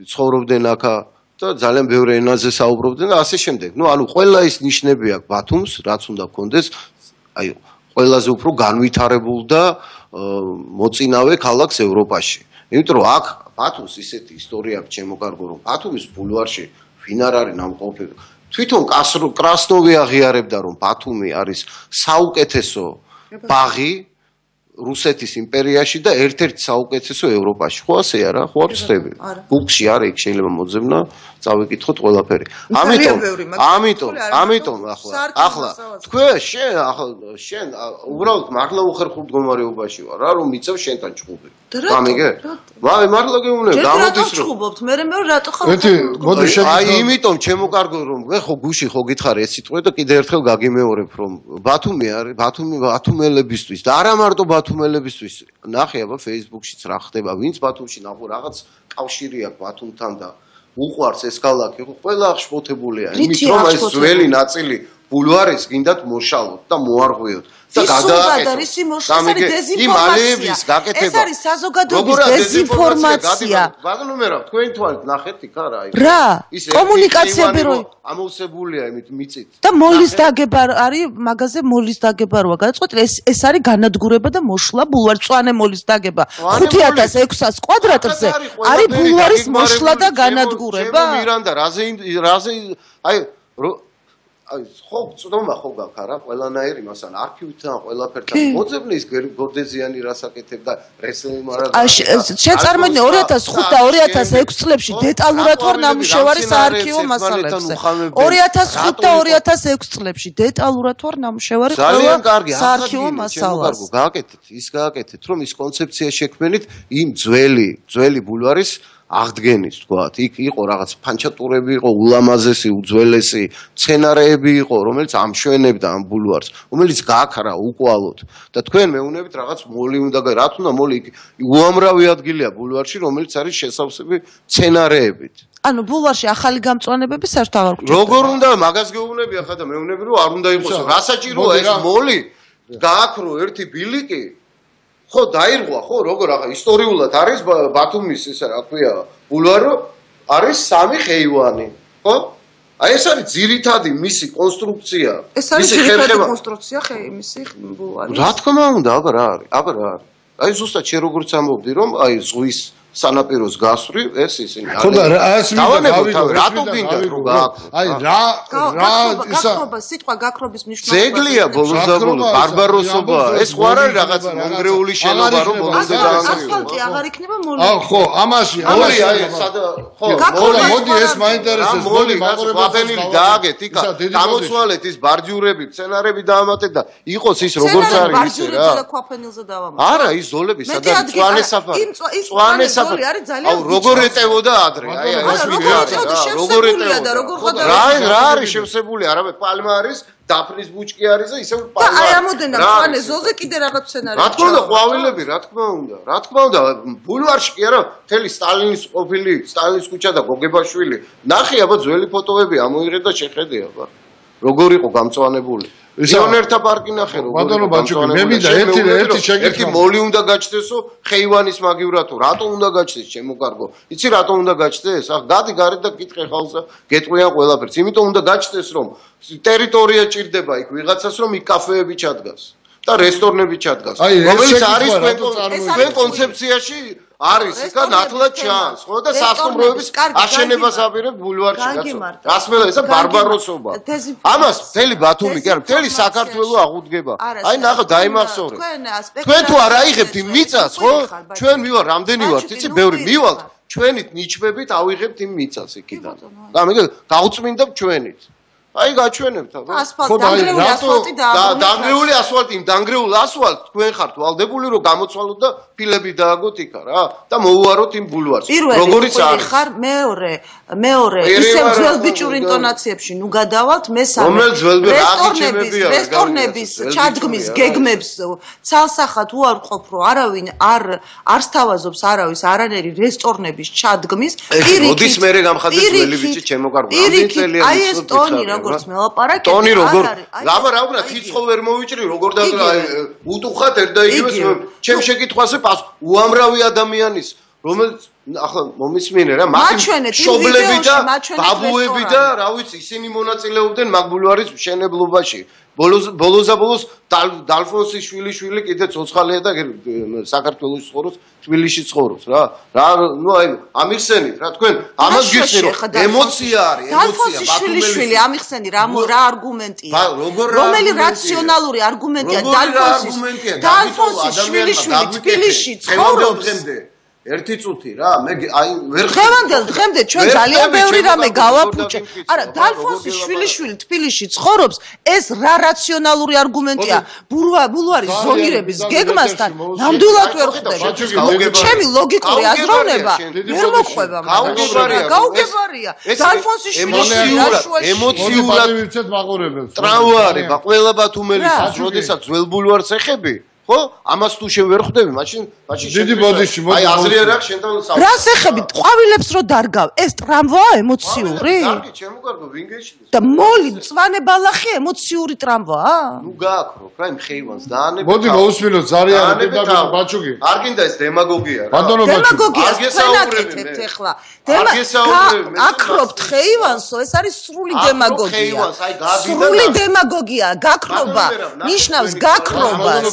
ცხოვრობდნენ აქა და ძალიან ბევრი ენაზე საუბრობდნენ და ასე შემდეგ. ანუ ყველა ის ნიშნები აქვს ბათუმს, რაც უნდა გქონდეს, აი ყველაზე უფრო განვითარებულ და მოწინავე ქალაქს ევროპაში. იმიტომ რომ აქ ბათუმს ისეთი ისტორია აქვს ჩემოკარგო, რომ ბათუმის ბულვარში ვინ არ არის ნამყოფი თვითონ კრასნოვი აღიარებდა, რომ ბათუმი არის საუკეთესო ბაღი რუსეთის იმპერიაში და ერთ-ერთი საუკეთესო ევროპაში. ხო ასეა რა, ხო არ ვწდები? ბუქში არის, იქ შეიძლება მოძებნა, წავიკითხოთ ყველაფერი. ამიტომ ახლა თქვენ შენ უბრალოდ მართლა უხერხულ მდგომარეობაში ვარ რა, რომ მიწევ შენთან ჭუბი. გამიგე? მართლა გეუბნები, გამოდის რომ ჭუბობთ, მე რატო ხარ? აი იმიტომ ჩემოკარგო რომ ხო გუში ხო გითხარი ეს სიტყვა და კიდე ერთხელ გაგიმეორებ რომ ბათუმი არის, ბათუმელებისთვის და არა მარტო ბათუმელებისთვის. ნახე აბა Facebook-შიც რა ხდება, ვინც ბათუმში ნახო რაღაც კავშირი აქვს ბათუმთან და უყვარს ეს ქალაქი, ხო ყველა აღშფოთებულია. იმით რომ ეს ძველი ნაწილი ბულვარის გინდათ მოშალოთ და მოარღვიოთ. და გადააკეთოთ. ეს არის საზოგადოების დეზინფორმაცია. ბაგნუმერა, თქვენი თვალით ნახეთ იქ არა? რა? კომუნიკაციები რო ამოვსებულია იმით მიწით. და მოლის დაგება არის, მაგაზე მოლის დაგება როა გადაწყვეტილი, ეს არის განადგურება და მოშლა ბულვარის წვანე მოლის დაგება. 5600 კვადრატრზე არის ბულვარის მოშლა და განადგურება. მირანდა, რაზე აი ხო წდომა ხო გაქვს არა ყველანაირი მასან არქივთან ყველაფერთან მოძებნის გორდეზიანი რას აკეთებდა რესლინგ მარადონა შეწარმოებდნენ 2005 და 2006 წლებში დეტალურად ვარ ნამუშევარი საარქივო მასალებზე 2005 და 2006 წლებში დეტალურად ვარ ნამუშევარი ყველა საარქივო მასალას გააკეთეთ რომ ის კონცეფცია შექმნით იმ ძველი ბულვარის აღდგენის თქვათ იქ იყო რაღაც ფანჩატურები იყო ულამაზესი უძველესი სცენარეები იყო რომელიც ამშვენებდა ამ ბულვარს რომელიც გააქრა უკვალოდ და თქვენ მეუნებით რაღაც მოლი უნდა რა თქმა მოლი იქ უამრავი ადგილია ბულვარში რომელიც არის შესავსები სცენარეებით ანუ ბულვარში ახალი გამწვანებები საერთოდ არ გვჭირდება როგორ უნდა მაგას გეუბნები ახლა და მეუნები რომ არ უნდა იყოს რა საჭიროა ეს მოლი გააქრო ერთი ბილიკი ხო დაირღვა ხო როგორ ახლა ისტორიულად არის ბათუმის ესა რა ქვია ბულვარო არის სამი ხეივანი ხო აი ეს არის ძირითადი მისი კონსტრუქცია ეს არის ძირითადი კონსტრუქცია მისი ბულვარის რა თქმა უნდა აბა რა არის აი ზუსტად შე როგორც ამბობდი რომ აი ზღვის სანაპიროს გასვრი ეს ისინი ხო და ეს რატო გინდა რომ გააკრო აი რა ისა სიტყვა გაქრობის მნიშვნელობა ძეგლია ბოლოს ბარბაროსობა ეს ხო არის რაღაც მონგრეული შენობა რომ ბოლომდე დაანგრივა ასფალტი აღარ იქნება მოლი ხო ამაში მოლი აი სადა ხო მოდი ეს მაინტერესებს მოლი ყაფენილი დააგეთ იქა დამოცვალეთ ის ბარჯურები სცენარები დაამატეთ და იყოს ის როგორც არის ისე რა არა ის ზოლები სადაც წვანე საფარი აუ როგორ ეტევოდა ადრე აი ეს მიგია როგორ ეტევოდა და როგორ ხოდა რა არის შევსებული არამე პალმა არის დაფნის ბუჩკი არის და ისევ და აი ამოდენა მწვანე ზოლზე კიდე რაღაც სცენარი. რა თქმა უნდა, ყვავილები, რა თქმა უნდა, ბულვარში კი არა, მთელი სტალინის ყოფილი, სტალინის ქუჩა და გოგებაშვილი. ნახე აბა ძველი ფოტოები ამოიღე და შეხედე აბა. როგორ იყო გამწვანებული. პიონერთა პარკი ნახე როგორ. ბატონო ბაჩუკი, მე მინდა ერთი შეკითხვა. ერთი მოლი უნდა გაჩნდესო, ხეივანის მაგივრათო, რატო უნდა გაჩნდეს ჩემო კარგო? იცი რატო უნდა გაჩნდეს? ახ გადი გარეთ და კითხე ხალხს, გეტყვიან ყველაფერს. იმიტომ უნდა გაჩნდეს რომ ტერიტორია ჭირდება იქ ვიღაცას რომ იქ კაფეები ჩადგას და რესტორნები ჩადგას. რომელიც არის თქვენ კონცეფციაში არის იქა ნათლად ჩანს, ხო და სასტუმროების აშენებას აპირებთ ბულვარში კაცო. რას მე ესა ბარბაროსობა. ამას მთელი ბათუმი კი არა, მთელი საქართველო აღუდგება. აი ნახე დაიმახსოვრე. თქვენ თუ არ აიღებთ იმ მიწას, ხო? ჩვენ მივარ რამდენი ვართ, იცი, ბევრი მივალთ, ჩვენით ნიჩბებით ავიღებთ იმ მიწას იქიდან. და მე გავწმინდებ ჩვენით. აი გაჩვენებთ აბა. დანგრეული ასფალტი დანგრეული ასფალტი, დანგრეულ ასფალტს თქვენ ხართ ვალდებული რომ გამოცვალოთ და ფილები დააგოთ იქა რა და მოუაროთ იმ ბულვარს. როგორიც არის. ხარ მეორე ისევ ძველბიჭურ ინტონაციებში ნუ გადავალთ მესამე. რომელ ძველბი რაგიჩემებია რესტორნების ჩადგმის გეგმებს ცალსახად უარყოფ რომ არავინ არ სთავაზობს არავის არანერი რესტორნების ჩადგმის პირიქით. მოდის მერე გამხადე ძველი ბიჭი ჩემო კარგო. ამდენ წელია აი ეს ტონი როგორც მელაპარაკეთ ტონი როგორ აბა რა უნდა თიცხო ვერ მოვიჭრი როგორ და უტუხათ ერთა იგივეს ჩემ შეკითხვაზე უამრავი ადამიანის რომელიც ახლა მომისმინე რა მათი შობლები და ბაბუები და რა ვიცი ისინი მონაწილეობდნენ მაგბულვარის მშენებლობაში ბოლოს დალფონსის შვილი კიდე ცოცხალია და საქართველოს ცხოვრობს თბილისში ცხოვრობს რა ნუ აი ამიხსენით რა თქვენ ამას გიხსნით რომ ემოცია არის ემოცია ბათუმელის შვილი ამიხსენი რა არგუმენტია რომელი რაციონალური არგუმენტია დალფონსის შვილი თბილისში ცხოვრობს ერთი წუთი რა მე აი ვერ დღემდე ჩვენ ძალიან ბევრი რამე გავაფუჭე არა დალფონსის შვილი თბილისში ცხოვრობს ეს რა რაციონალური არგუმენტია ბულვარის ზონირების გეგმასთან ნამდვილად ვერ ხვდები ჩემი ლოგიკური აზროვნება ვერ მოყვება გაუგებარია დალფონსის შვილი ემოციურად ვიცით მაყურებელს ტრაუარი ყველა ბათუმელის როდესაც ძველ ბულვარს ეხები ხო ამას თუ შენ ვერ ხვდები მაშინ დიდი ბოდიში აი აზრი არ აქვს შენთან საუბარი რას ეხები ყვავილებს რო დარგავ ეს ტრამვაა ემოციური კარგი ჩემო კარგო ვინგეში და მოლი მწვანე ბალახი ემოციური ტრამვაა ნუ გააქრობ რა იმ ხეივანს დაანები მოდი მოусმინოთ ზარიანი და ბაჩუკი არ გინდა ეს დემაგოგია რა ბატონო დემაგოგია თქვენაკეთებთ ახლა აკრობთ ხეივანსო ეს არის სრული დემაგოგია სრული დემაგოგია გაქრობა ნიშნავს გაქრობას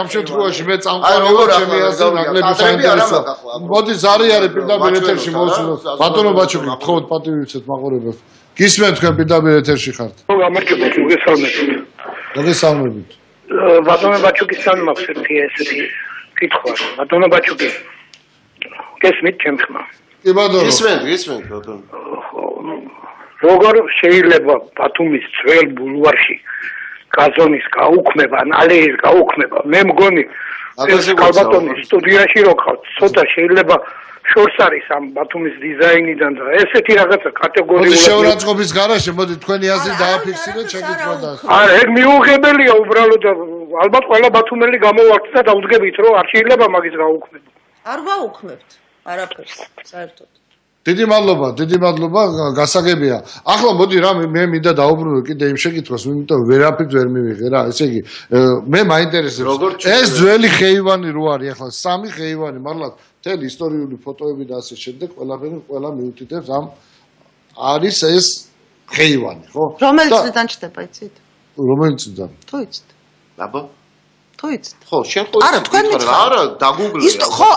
შემთხვევაში მე წამყვანავ ჩემი აზრი ნაკლები საინტერესოა. მოდი ზარი არის პირდაპირ ეთერში მოვსვათ. ბატონო ბაჩუკი, გთხოვთ პატივი ვიცით მაყურებელს. გისმენთ თქვენ პირდაპირ ეთერში ხართ. გამარჯობათ, მოგესალმებით. მოგესალმებით. ბატონო ბაჩუკი სამმაქვს ესეთი კითხვა. ბატონო ბაჩუკი. გესმით ჩემს ხმა. კი ბატონო. გისმენთ ბატონო. როგორ შეიძლება ბათუმის ძველ ბულვარში გაზონის გაუქმება, ნალეის გაუქმება. მე მგონი ეს კალბატონის სტუდიაში რო ხავთ, ცოტა შეიძლება შორს არის ამ ბათუმის დიზაინიდან და ესეთი რაღაცა კატეგორიულად შეურაცხყოფის გარაშე, მოდი თქვენი აზრი დააფიქსირეთ, შეგიძლიათ და არა, ეგ მიუღებელია უბრალოდ ალბათ ყველა ბათუმელი გამოვართ და დაუდგებით რომ არ შეიძლება მაგის გაუქმება. არ გაუქმებთ არაფერს საერთოდ. დიდი მადლობა, გასაგებია. ახლა მოდი რა მე მინდა დაუბრუნო კიდე იმ შეკითხვას, იმიტომ ვერაფერს ვერ მივიღე რა, ესე იგი მე მაინტერესებს ეს ძველი ხეივანი რო არის ახლა სამი ხეივანი, მაგრამ მთელი ისტორიული ფოტოები და ასე შემდეგ ყველა მიუთითებს ამ არის ეს ხეივანი, ხო? რომელიც წლიდან ჩდება, იცით? რომელიც წლიდან? თუ იცით? აბა თუ იცით? ხო, შენ ხო არა, თქვენ მითხრა. არა, დაგუგლე. ხო,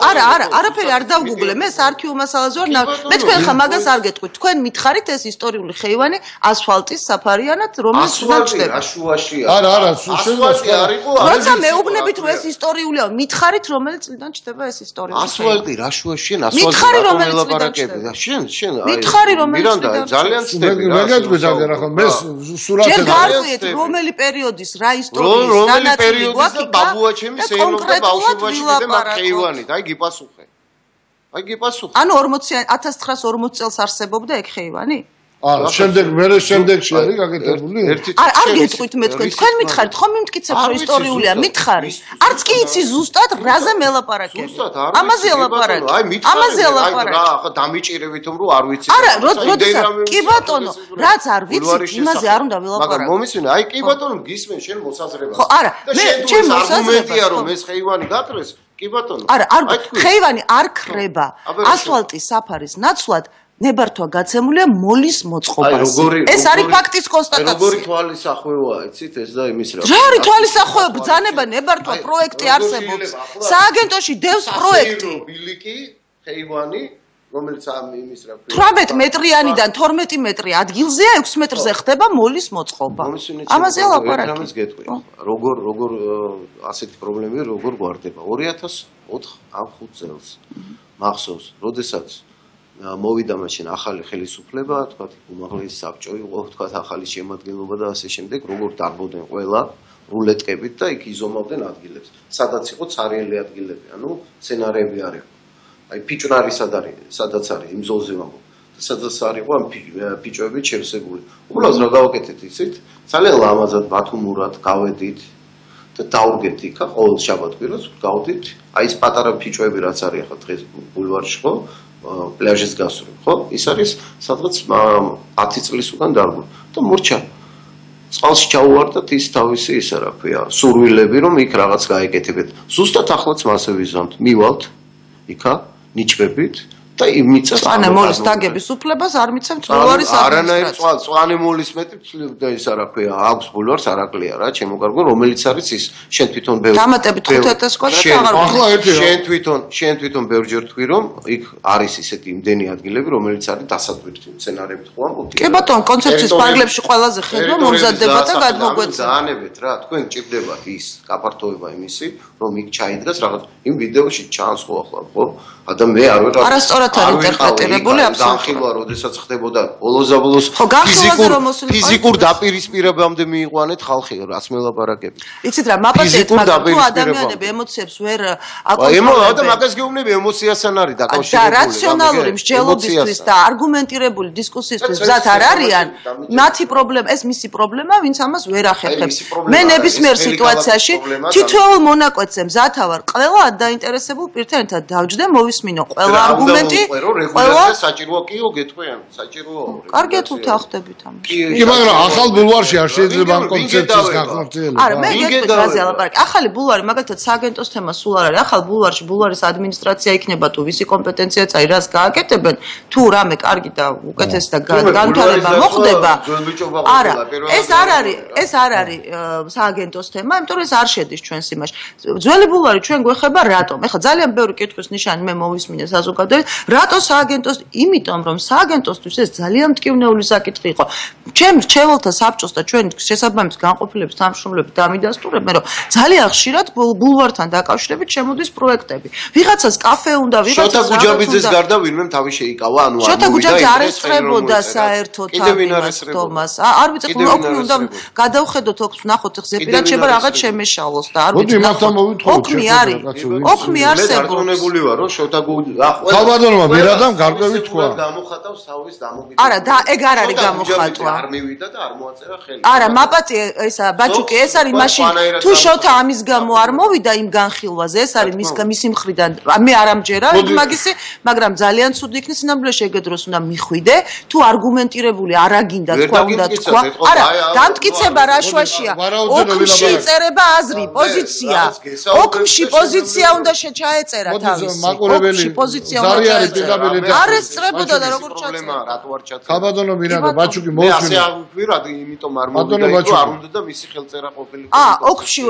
არაფერი არ დავგუგლე. მე არქივო მასალაზე ვარ. მე თქვენ ხა მაგას არ გეტყვით. თქვენ მითხარით ეს ისტორიული ხეივანი ასფალტის საფარიანად, რომელიც ჩნდება. აშუაშია. არა, ასფალტი არისო. როცა მეუბნებით რომ ეს ისტორიულია, მითხარით რომელი წლიდან ჩდება ეს ისტორიული ხეივანი. ასფალტი რაშუაშია, ასფალტი. მითხარი რომელი წლიდან ჩდება. შენ აი. მითხარი რომელი წლიდან. ძალიან ცდები. მე გაგვიზარდე რა ხო, მე სურათი ჯერ გარკვიეთ რომელი პერიოდის რა ისტორიის განაწილი გვაქვს. ბაბუა ჩემი სეირნობდა ბავშვობაში და მაგ ხეივანით. აი გიპასუხე. ანუ 1940 წელს არსებობდა ეგ ხეივანი? შემდეგ შემდეგში არის გაკეთებული? არ გეტყვით მე თქვენ მითხარით ხომ იმტკიცებს რომ ისტორიულია მითხარი არც კი იცი ზუსტად რაზე მელაპარაკები ამაზე ელაპარაკი ამაზე ელაპარაკი ახლა დამიჭირებით რომ არ ვიცი არა როდესაც კი ბატონო რაც არ ვიცით იმაზე არ უნდა ველაპარაკო მაგრამ მომისმინე აი კი ბატონო გისმენ შენ მოსაზრებას ხო არა მე ჩემ მოსაზრებია რომ ეს ხეივანი გაკრეს კი ბატონო არა ხეივანი არ ქრება ასფალტის საფარის ნაცვლად ნებართვა გაცემულია მოლის მოწყობაზე. ეს არის ფაქტის კონსტატაცია. როგორი თვალისახვევაა, იცით ეს და იმის რა. რა არის თვალისახვევა? ბრძანება, ნებართვა, პროექტი არსებობს. სააგენტოში დევს პროექტი. ბილიკი, ხეივანი, რომელიც იმის რა. 18 მეტრიანიდან 12 მეტრი ადგილზეა, 6 მეტრზე ხდება მოლის მოწყობა. ამაზე ელაპარაკი. ამას გეტყვი. როგორ ასეთი პრობლემები როგორ გვარდება? 2004 ამ 5 წელს. მახსოვს, როდესაც მოვიდა მაშინ ახალი ხელისუფლება, თქვა უმაღლესი საბჭო იყო, თქვა ახალი შემადგენლობა და ასე შემდეგ, როგორ დარბოდნენ ყველა რულეტკებით და იქ იზომავდნენ ადგილებს. სადაც იყო ცარიელი ადგილები, ანუ სცენარები არ იყო. აი ფიჭვნარი სადაც არის იმ ზოლზე ვამბობ. სადაც არ იყო ამ ფიჭვებით შევსებული. უბრალოდ რა გავაკეთეთ იცით? ძალიან ლამაზად ბათუმურად გავედით და დავდგეთ იქა ყოველ შაბათ-კვირას გავდით. აი ეს პატარა ფიჭვები რაც არის ახლა დღეს ბულვარში ხო? პლაჟის გასული, ხო? ის არის სადღაც 10 წლის უკან დარგული. და მორჩა. წყალში ჩაუვარდათ ის თავისი ისა რა ქვია, სურვილები რომ იქ რაღაც გაეკეთებათ. ზუსტად ახლაც მასე ვიზამთ. მივალთ იქა ნიჭბებით და იმიწა წვანე მოლის დაგების უფლებას არ მიცემთ ბულვარის ადმინისტრაციას. არანაირ წვანე მოლის მეტი და ისა რა ქვია, აქვს ბულვარს არაკლია რა, ჩემო კარგო, რომელიც არის ის შენ თვითონ ბევრი. დამატებით 5,000 კვადრატი აღარ შენ თვითონ ბევრჯერ თქვი რომ იქ არის ისეთი იმდენი ადგილები, რომელიც არის დასატვირთი მცენარებით ხო ამბობთ? კი ბატონო, კონცეფციის პარკლებში ყველაზე ხედვა მომზადდება და გადმოგვეცემა. დაანებეთ რა, თქვენ ჭირდებათ ის გაფართოება იმისი, რომ იქ ჩაიდგას რაღაც იმ ვიდეოში ჩანს ხო ახლა ხო? და მე არ ვეღარ არასწორად არის ინტერპრეტირებული აბსოლუტურად. განხილვა როდესაც ხდებოდა ბოლოს ფიზიკურ დაპირისპირებამდე მიიყვანეთ ხალხი რაც მელაპარაკები. იცით რა, მაპატეთ, მაგრამ თუ ადამიანები ემოციებს ვერ აკონტროლებენ. და მაგას გეუბნები ემოციასთან არის დაკავშირებული. და რაციონალური მსჯელობისთვის და არგუმენტირებული დისკუსიისთვის მზად არ არიან, მათი პრობლემა, ეს მისი პრობლემა, ვინც ამას ვერ ახერხებს. მე ნებისმიერ სიტუაციაში თითოეულ მონაკვეთზე მზად ვარ, ყველა დაინტერესებულ პირთან ერთად დავჯდე, მოვისმინო ყველა არგუმენტი, ყველა საჭიროა კიო გეტყვიან, საჭიროა. კარგია თუ თანხდებით ამას. კი, მაგრამ ახალ ბულვარში არ შეიძლება ამ კონცეფციის გახორციელება. არა, მე გეტყვით რაზე ალაპარაკი. ახალი ბულვარი, მაგალითად, სააგენტოს თემა სულ არ არის. ახალ ბულვარში ბულვარის ადმინისტრაცია იქნება თუ ვისი კომპეტენციაც არის, რას გააკეთებენ, თუ რამე კარგი და უკეთესი და განვითარება მოხდება. არა, ეს არ არის სააგენტოს თემა, იმიტომ რომ ეს არ შედის ჩვენს იმაში. ძველი ბულვარი ჩვენ გვეხება რატომ? ეხლა ძალიან ბევრი კითხვის ნიშანი მე მოვისმინე საზოგადოებრივ, რატო სააგენტოს? იმიტომ რომ სააგენტოსთვის ეს ძალიან მტკივნეული საკითხი იყო. ჩემ რჩეველთა საბჭოს და ჩვენ შესაბამის განყოფილების თანამშრომლები დამიდასტურებენ, რომ ძალიან ხშირად ბულვართან დაკავშირებით შემოდის პროექტები. ვიღაცას კაფე უნდა, ვიღაცას შოთა გუჯაბიძეს გარდა ვინმე თავი შეიკავა, ანუ არ შოთა გუჯაბიძე არ ესწრებოდა საერთოდ ამას. არ ვიცი, ოქმი უნდა გადავხედოთ, ვნახოთ ზეპირად შეება რაღაც შემეშალოს და არ ვიცი. ოქმი არის. ოქმი არსებობს. ვარ რომ შოთა გუჯაბიძე ხალბატონმა მერადამ გარკვევი თქვა. გამოხატავს თავის დამოკიდებას. არა, და ეგ არ არის გამოხატვა. არ მივიდა და არ მოაწერა ხელი. არა, მაპატი ესა ბაჭუკი, ეს არის მაშინ თუ შოთა ამის გამო არ მოვიდა იმ განხილვაზე, ეს არის მისი მხრიდან. მე არ ამჯერა ეგ მაგისი, მაგრამ ძალიან ცუდი იქნება სინამდვილეში ეგ დროს უნდა მიხვიდე, თუ არგუმენტირებული არაგინდა თქვა უნდა თქვა. არა, დამტკიცება რაშვაშია. ოქმში იწერება აზრი, პოზიცია. ოქმში პოზიცია უნდა შეჩაეწერა თავისი. ოქმში პოზიცია უნდა ჩაეწერა. არ ესწრებოდა და როგორ ჩაწერა. რატო არ ჩაწერა? ხალბატონო მირანდა, ბაჭუკი მოვსმინე. ასე აღვირად, იმიტომ არ მოვიდა, არ უნდა და მისი ხელწერა ყოფილიყო. ოქმში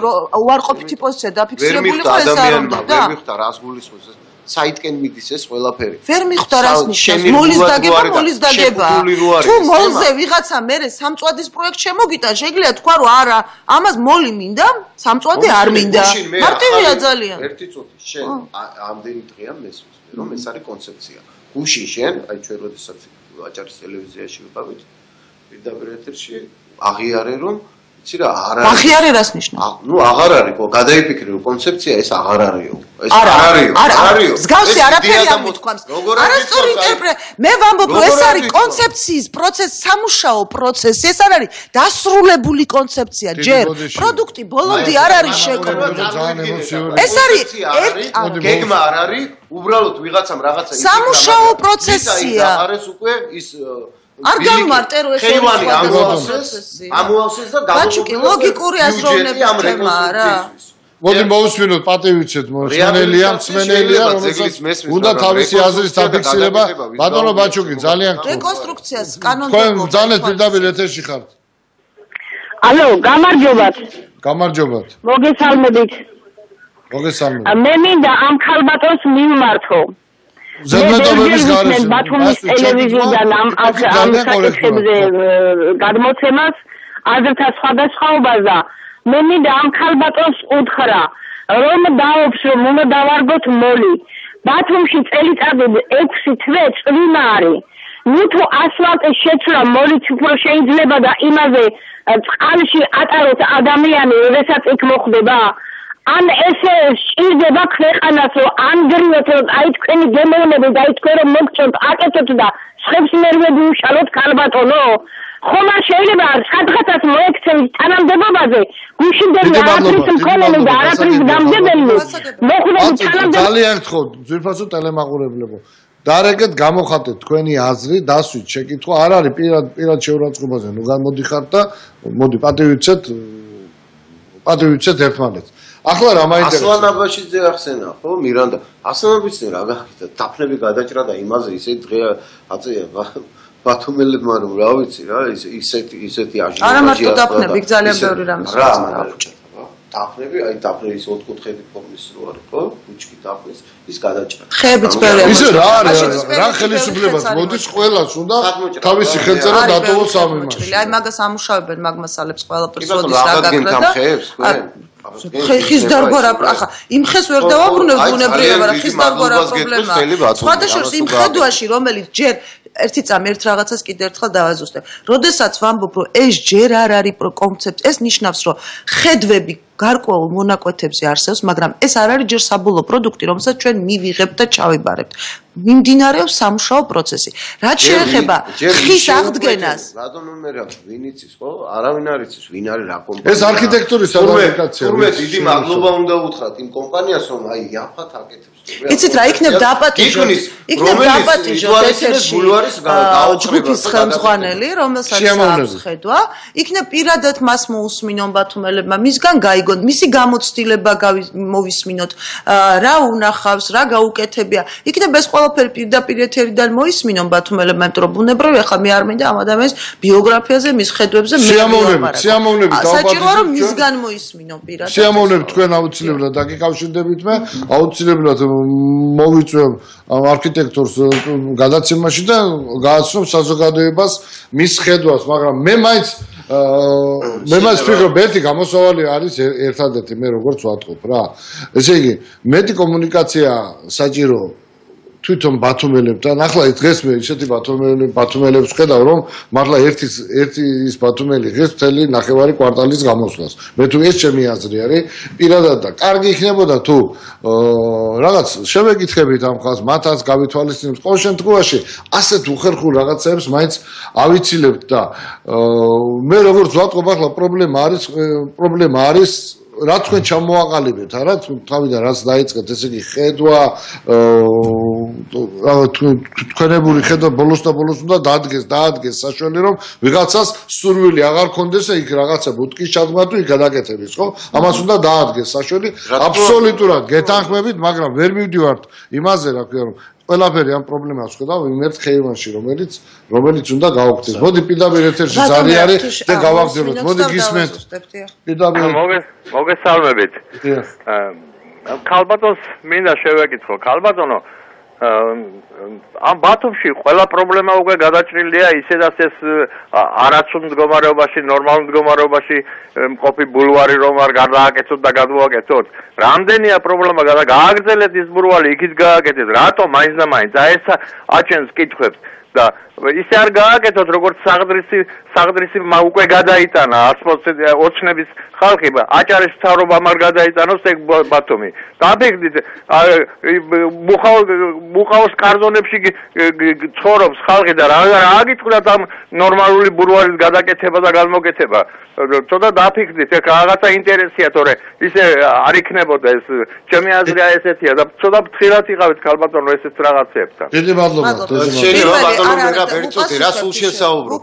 უარყოფითი პოზიცია დაფიქსირებული იყო, ეს არ უნდა და ვერ მიხვდა რას გულისხმობს ეს. საითკენ მიდის ეს ყველაფერი. ვერ მიხვდა რას ნიშნავს მოლის დაგება. თუ მოლზე ვიღაცა მერე სამწვადის პროექტ შემოგიტან, შეიძლება თქვა რომ არა, ამას მოლი მინდა, სამწვადი არ მინდა. მარტივია ძალიან. ერთი წუთი შენ ამდენი დღეა მესმის, რომ ეს არის კონცეფცია. გუშინ შენ, აი ჩვენ როდესაც აჭარის ტელევიზიაში ვიყავით, პირდაპირ ეთერში აღიარე რომ იცი რა არ არის. ახიარე რას ნიშნავს? ნუ აღარ არის, გადაიფიქრე რომ კონცეფცია ეს აღარ არისო. ეს არ არისო. მსგავსი არაფერი არ მithქვამს. არასწორი ინტერპრეტაცია. მე ვამბობ, რომ ეს არის კონცეფციის პროცესი, სამუშაო პროცესი. ეს არ არის დასრულებული კონცეფცია ჯერ. პროდუქტი ბოლომდე არ არის შეკრებილი. ეს არის გეგმა არ არის, უბრალოდ ვიღაცამ რაღაცა სამუშაო პროცესია. არის უკვე ის არ გამარტე რომ ეს ამოავსეს და ბაჩუკი ლოგიკური აზროვნების თემა რა. მოდი მოვუსმინოთ პატივიცეთ მსმენელია რომელსაც უნდა თავისი აზრის დაფიქსირება ბატონო ბაჩუკი ძალიან გთხოვთ რეკონსტრუქციას კანონმდებლობა თქვენ ძალიან პირდაპირ ეთერში ხართ ალო გამარჯობათ მოგესალმებით მე მინდა ამ ქალბატონს მივმართო ზედმეტობების გარშემო ბათუმის ტელევიზიიდან ამ საკითხებზე გადმოცემას აზრთა სხვადასხვაობას და მე მინდა ამ ქალბატონს უთხრა რომ დაობს რომ უნდა დავარგოთ მოლი ბათუმში წელიწადში 6 თვე წვიმა არის ნუ თუ ასფალტის შეცვლა მოლით უფრო შეიძლება და იმაზე წყალში ატაროთ ადამიანი როდესაც იქ მოხდება ან ესე სჭირდება ქვეყანას რომ ანგრიოთ რომ აი თქვენი გემოვნები და აი თქვენ რომ მოგწონთ აკეთოთ და ხებს მერვები უშალოთ ქალბატონო ხომ არ შეიძლება სადღაცაც მოექცევით თანამდებობაზე გუშინდელი არაფრის მქონენი და არაფრის გამგებელი მოხდებით თანამდებობაზე ძალიან გთხოვთ ძვირფასო ტელემაყურებლებო დარეგეთ გამოხატეთ თქვენი აზრი დასვით შეკითხვა არ არის პირად შეურაცხყოფაზე ნუ გამოდიხართ და მოდი პატივიცეთ ერთმანეთს ახლა რა მაინტერესებს ასლან აბაშიძე ახსენა ხო მირანდა ასლან აბაშიძე რა გახდა დაფნები გადაჭრა და იმაზე ისე დღე აწია ბათუმელებმა რომ რა ვიცი რა ისეთი აჟიოტაჟი არა მარტო დაფნები ძალიან ბევრი რამე დაფნები აი დაფნების ოთხკუთხედი ფორმის რო არის ხო ბუჩკი დაფნის ის გადაჭრა ხეებიც ბევრი ისე რა არის რა ხელისუფლებას მოდის ყველას უნდა თავისი ხელწერა დატოვოს სამიმაში აი მაგას ამუშავებენ მაგ მასალებს ყველაფერს მოდის რა გაკრა და ხის დარგვარა ახლა იმ ხეს ვერ დავაბრუნებ ბუნებრივად რა ხის დარგვარა პრობლემაა სხვადასხვა იმ ხედვაში რომელიც ჯერ ერთი წამი ერთ რაღაცას კიდე ერთხელ დავაზუსტებ. როდესაც ვამბობ, რომ ეს ჯერ არ არის კონცეფცია, ეს ნიშნავს, რომ ხედვები გარკვეულ მონაკვეთებზე არსებობს, მაგრამ ეს არ არის ჯერ საბოლოო პროდუქტი, რომელსაც ჩვენ მივიღებთ და ჩავიბარებთ. მიმდინარეობს სამუშაო პროცესი. რაც შეეხება ხის აღდგენას, რატომ მე რა ვინ იცის, ხო? არავინ არ იცის, ვინ არის რა კომპანია. ეს არქიტექტურის სერტიფიკაცია. თურმე დიდი მადლობა უნდა უთხრათ იმ კომპანიას, რომ აი იაფად აკეთებს. იცით რა იქნებ დაპატიჟოთ ეთერში ჯგუფის ხელმძღვანელი რომელსაც აქვს ხედვა იქნებ პირადად მას მოусმინონ ბათუმელებმა მისგან გაიგონ მისი გამოცდილება მოვისმინოთ რა უნახავს რა გაუკეთებია იქნებ ეს ყველაფერი პირდაპირ ეთერიდან მოისმინონ ბათუმელებმა იმიტომ რომ ბუნებრივია ახლა მე არ მინდა ამ ადამიანის ბიოგრაფიაზე მის ხედვებზე სიამოვნებით საჭიროა რომ მისგან მოისმინონ პირადად სიამოვნებით თქვენ აუცილებლად დაგიკავშირდებით მე აუცილებლად მოვიწვევ არქიტექტორს გადაცემაში და გააცნობ საზოგადოებას მის ხედვას, მაგრამ მე მაინც ვფიქრობ, ერთი გამოსავალი არის ერთადერთი, მე როგორც ვატყობ რა. ესე იგი, მეტი კომუნიკაცია საჭირო თვითონ ბათუმელებთან. ახლა დღეს მე ისეთი ბათუმელებს ვხედავ, რომ მართლა ერთი ის ბათუმელი ღირს მთელი ნახევარი კვარტალის გამოსვლას. მე თუ ეს ჩემი აზრი არის, პირადად და კარგი იქნებოდა თუ რაღაც შევეკითხებით ამ ხალხს, მათაც გავითვალისწინებთ. ყოველ შემთხვევაში ასეთ უხერხულ რაღაცებს მაინც ავიცილებთ და მე როგორც ვატყობ, ახლა პრობლემა არის რა თქვენ ჩამოაყალიბეთ, არა? თავიდან რაც დაიწყეთ, ესე იგი ხედვა თქვენებული ხედვა ბოლოს და ბოლოს უნდა დაადგეს საშველი რომ ვიღაცას სურვილი აღარ კონდეს იქ რაღაცა ბუტკის ჩადგმა თუ იქ გადაკეთების, ხო? ამას უნდა დაადგეს საშველი აბსოლუტურად გეთანხმებით, მაგრამ ვერ მივდივართ იმაზე, რა ქვია, რომ ყველაფერი ამ პრობლემას ხედავ იმ ერთ ხეივანში, რომელიც უნდა გაუქმდეს. მოდი პირდაპირ ეთერში ზარი არის და გავაგზავნოთ. მოდი გისმენთ. პირდაპირ მოგესალმებით. ქალბატონს მინდა შევეკითხო. ქალბატონო, ამ ბათუმში ყველა პრობლემა უკვე გადაჭრილია ისედაც ეს არაცუნ მდგომარეობაში, ნორმალურ მდგომარეობაში მყოფი ბულვარი რომ არ გადააკეთოთ და გადმოაკეთოთ. რამდენია პრობლემა გააგრძელეთ ის ბულვარი, იქით გააკეთეთ. რატომ მაინც და მაინც ეს აჩენს კითხვებს და ისე არ გააკეთოთ როგორც საღდრისი უკვე გადაიტანა 100% ოცნების ხალხი აჭარის მთავრობამ არ გადაიტანოს ეგ ბათუმი. დაფიქრდით მუყაოს კარზონებში ცხოვრობს ხალხი და რა აგიტყდათ ამ ნორმალური ბულვარის გადაკეთება და გადმოკეთება. ცოტა დაფიქრდით ეგ რაღაცა ინტერესია თორე ისე არ იქნებოდა ეს ჩემი აზრია ესეთია და ცოტა ფრთხილად იყავით ქალბატონო ესეთ რაღაცებთან. დიდი მადლობა. შეიძლება ბატონო მეგაბერცოდი რა სულ შესაუბრობ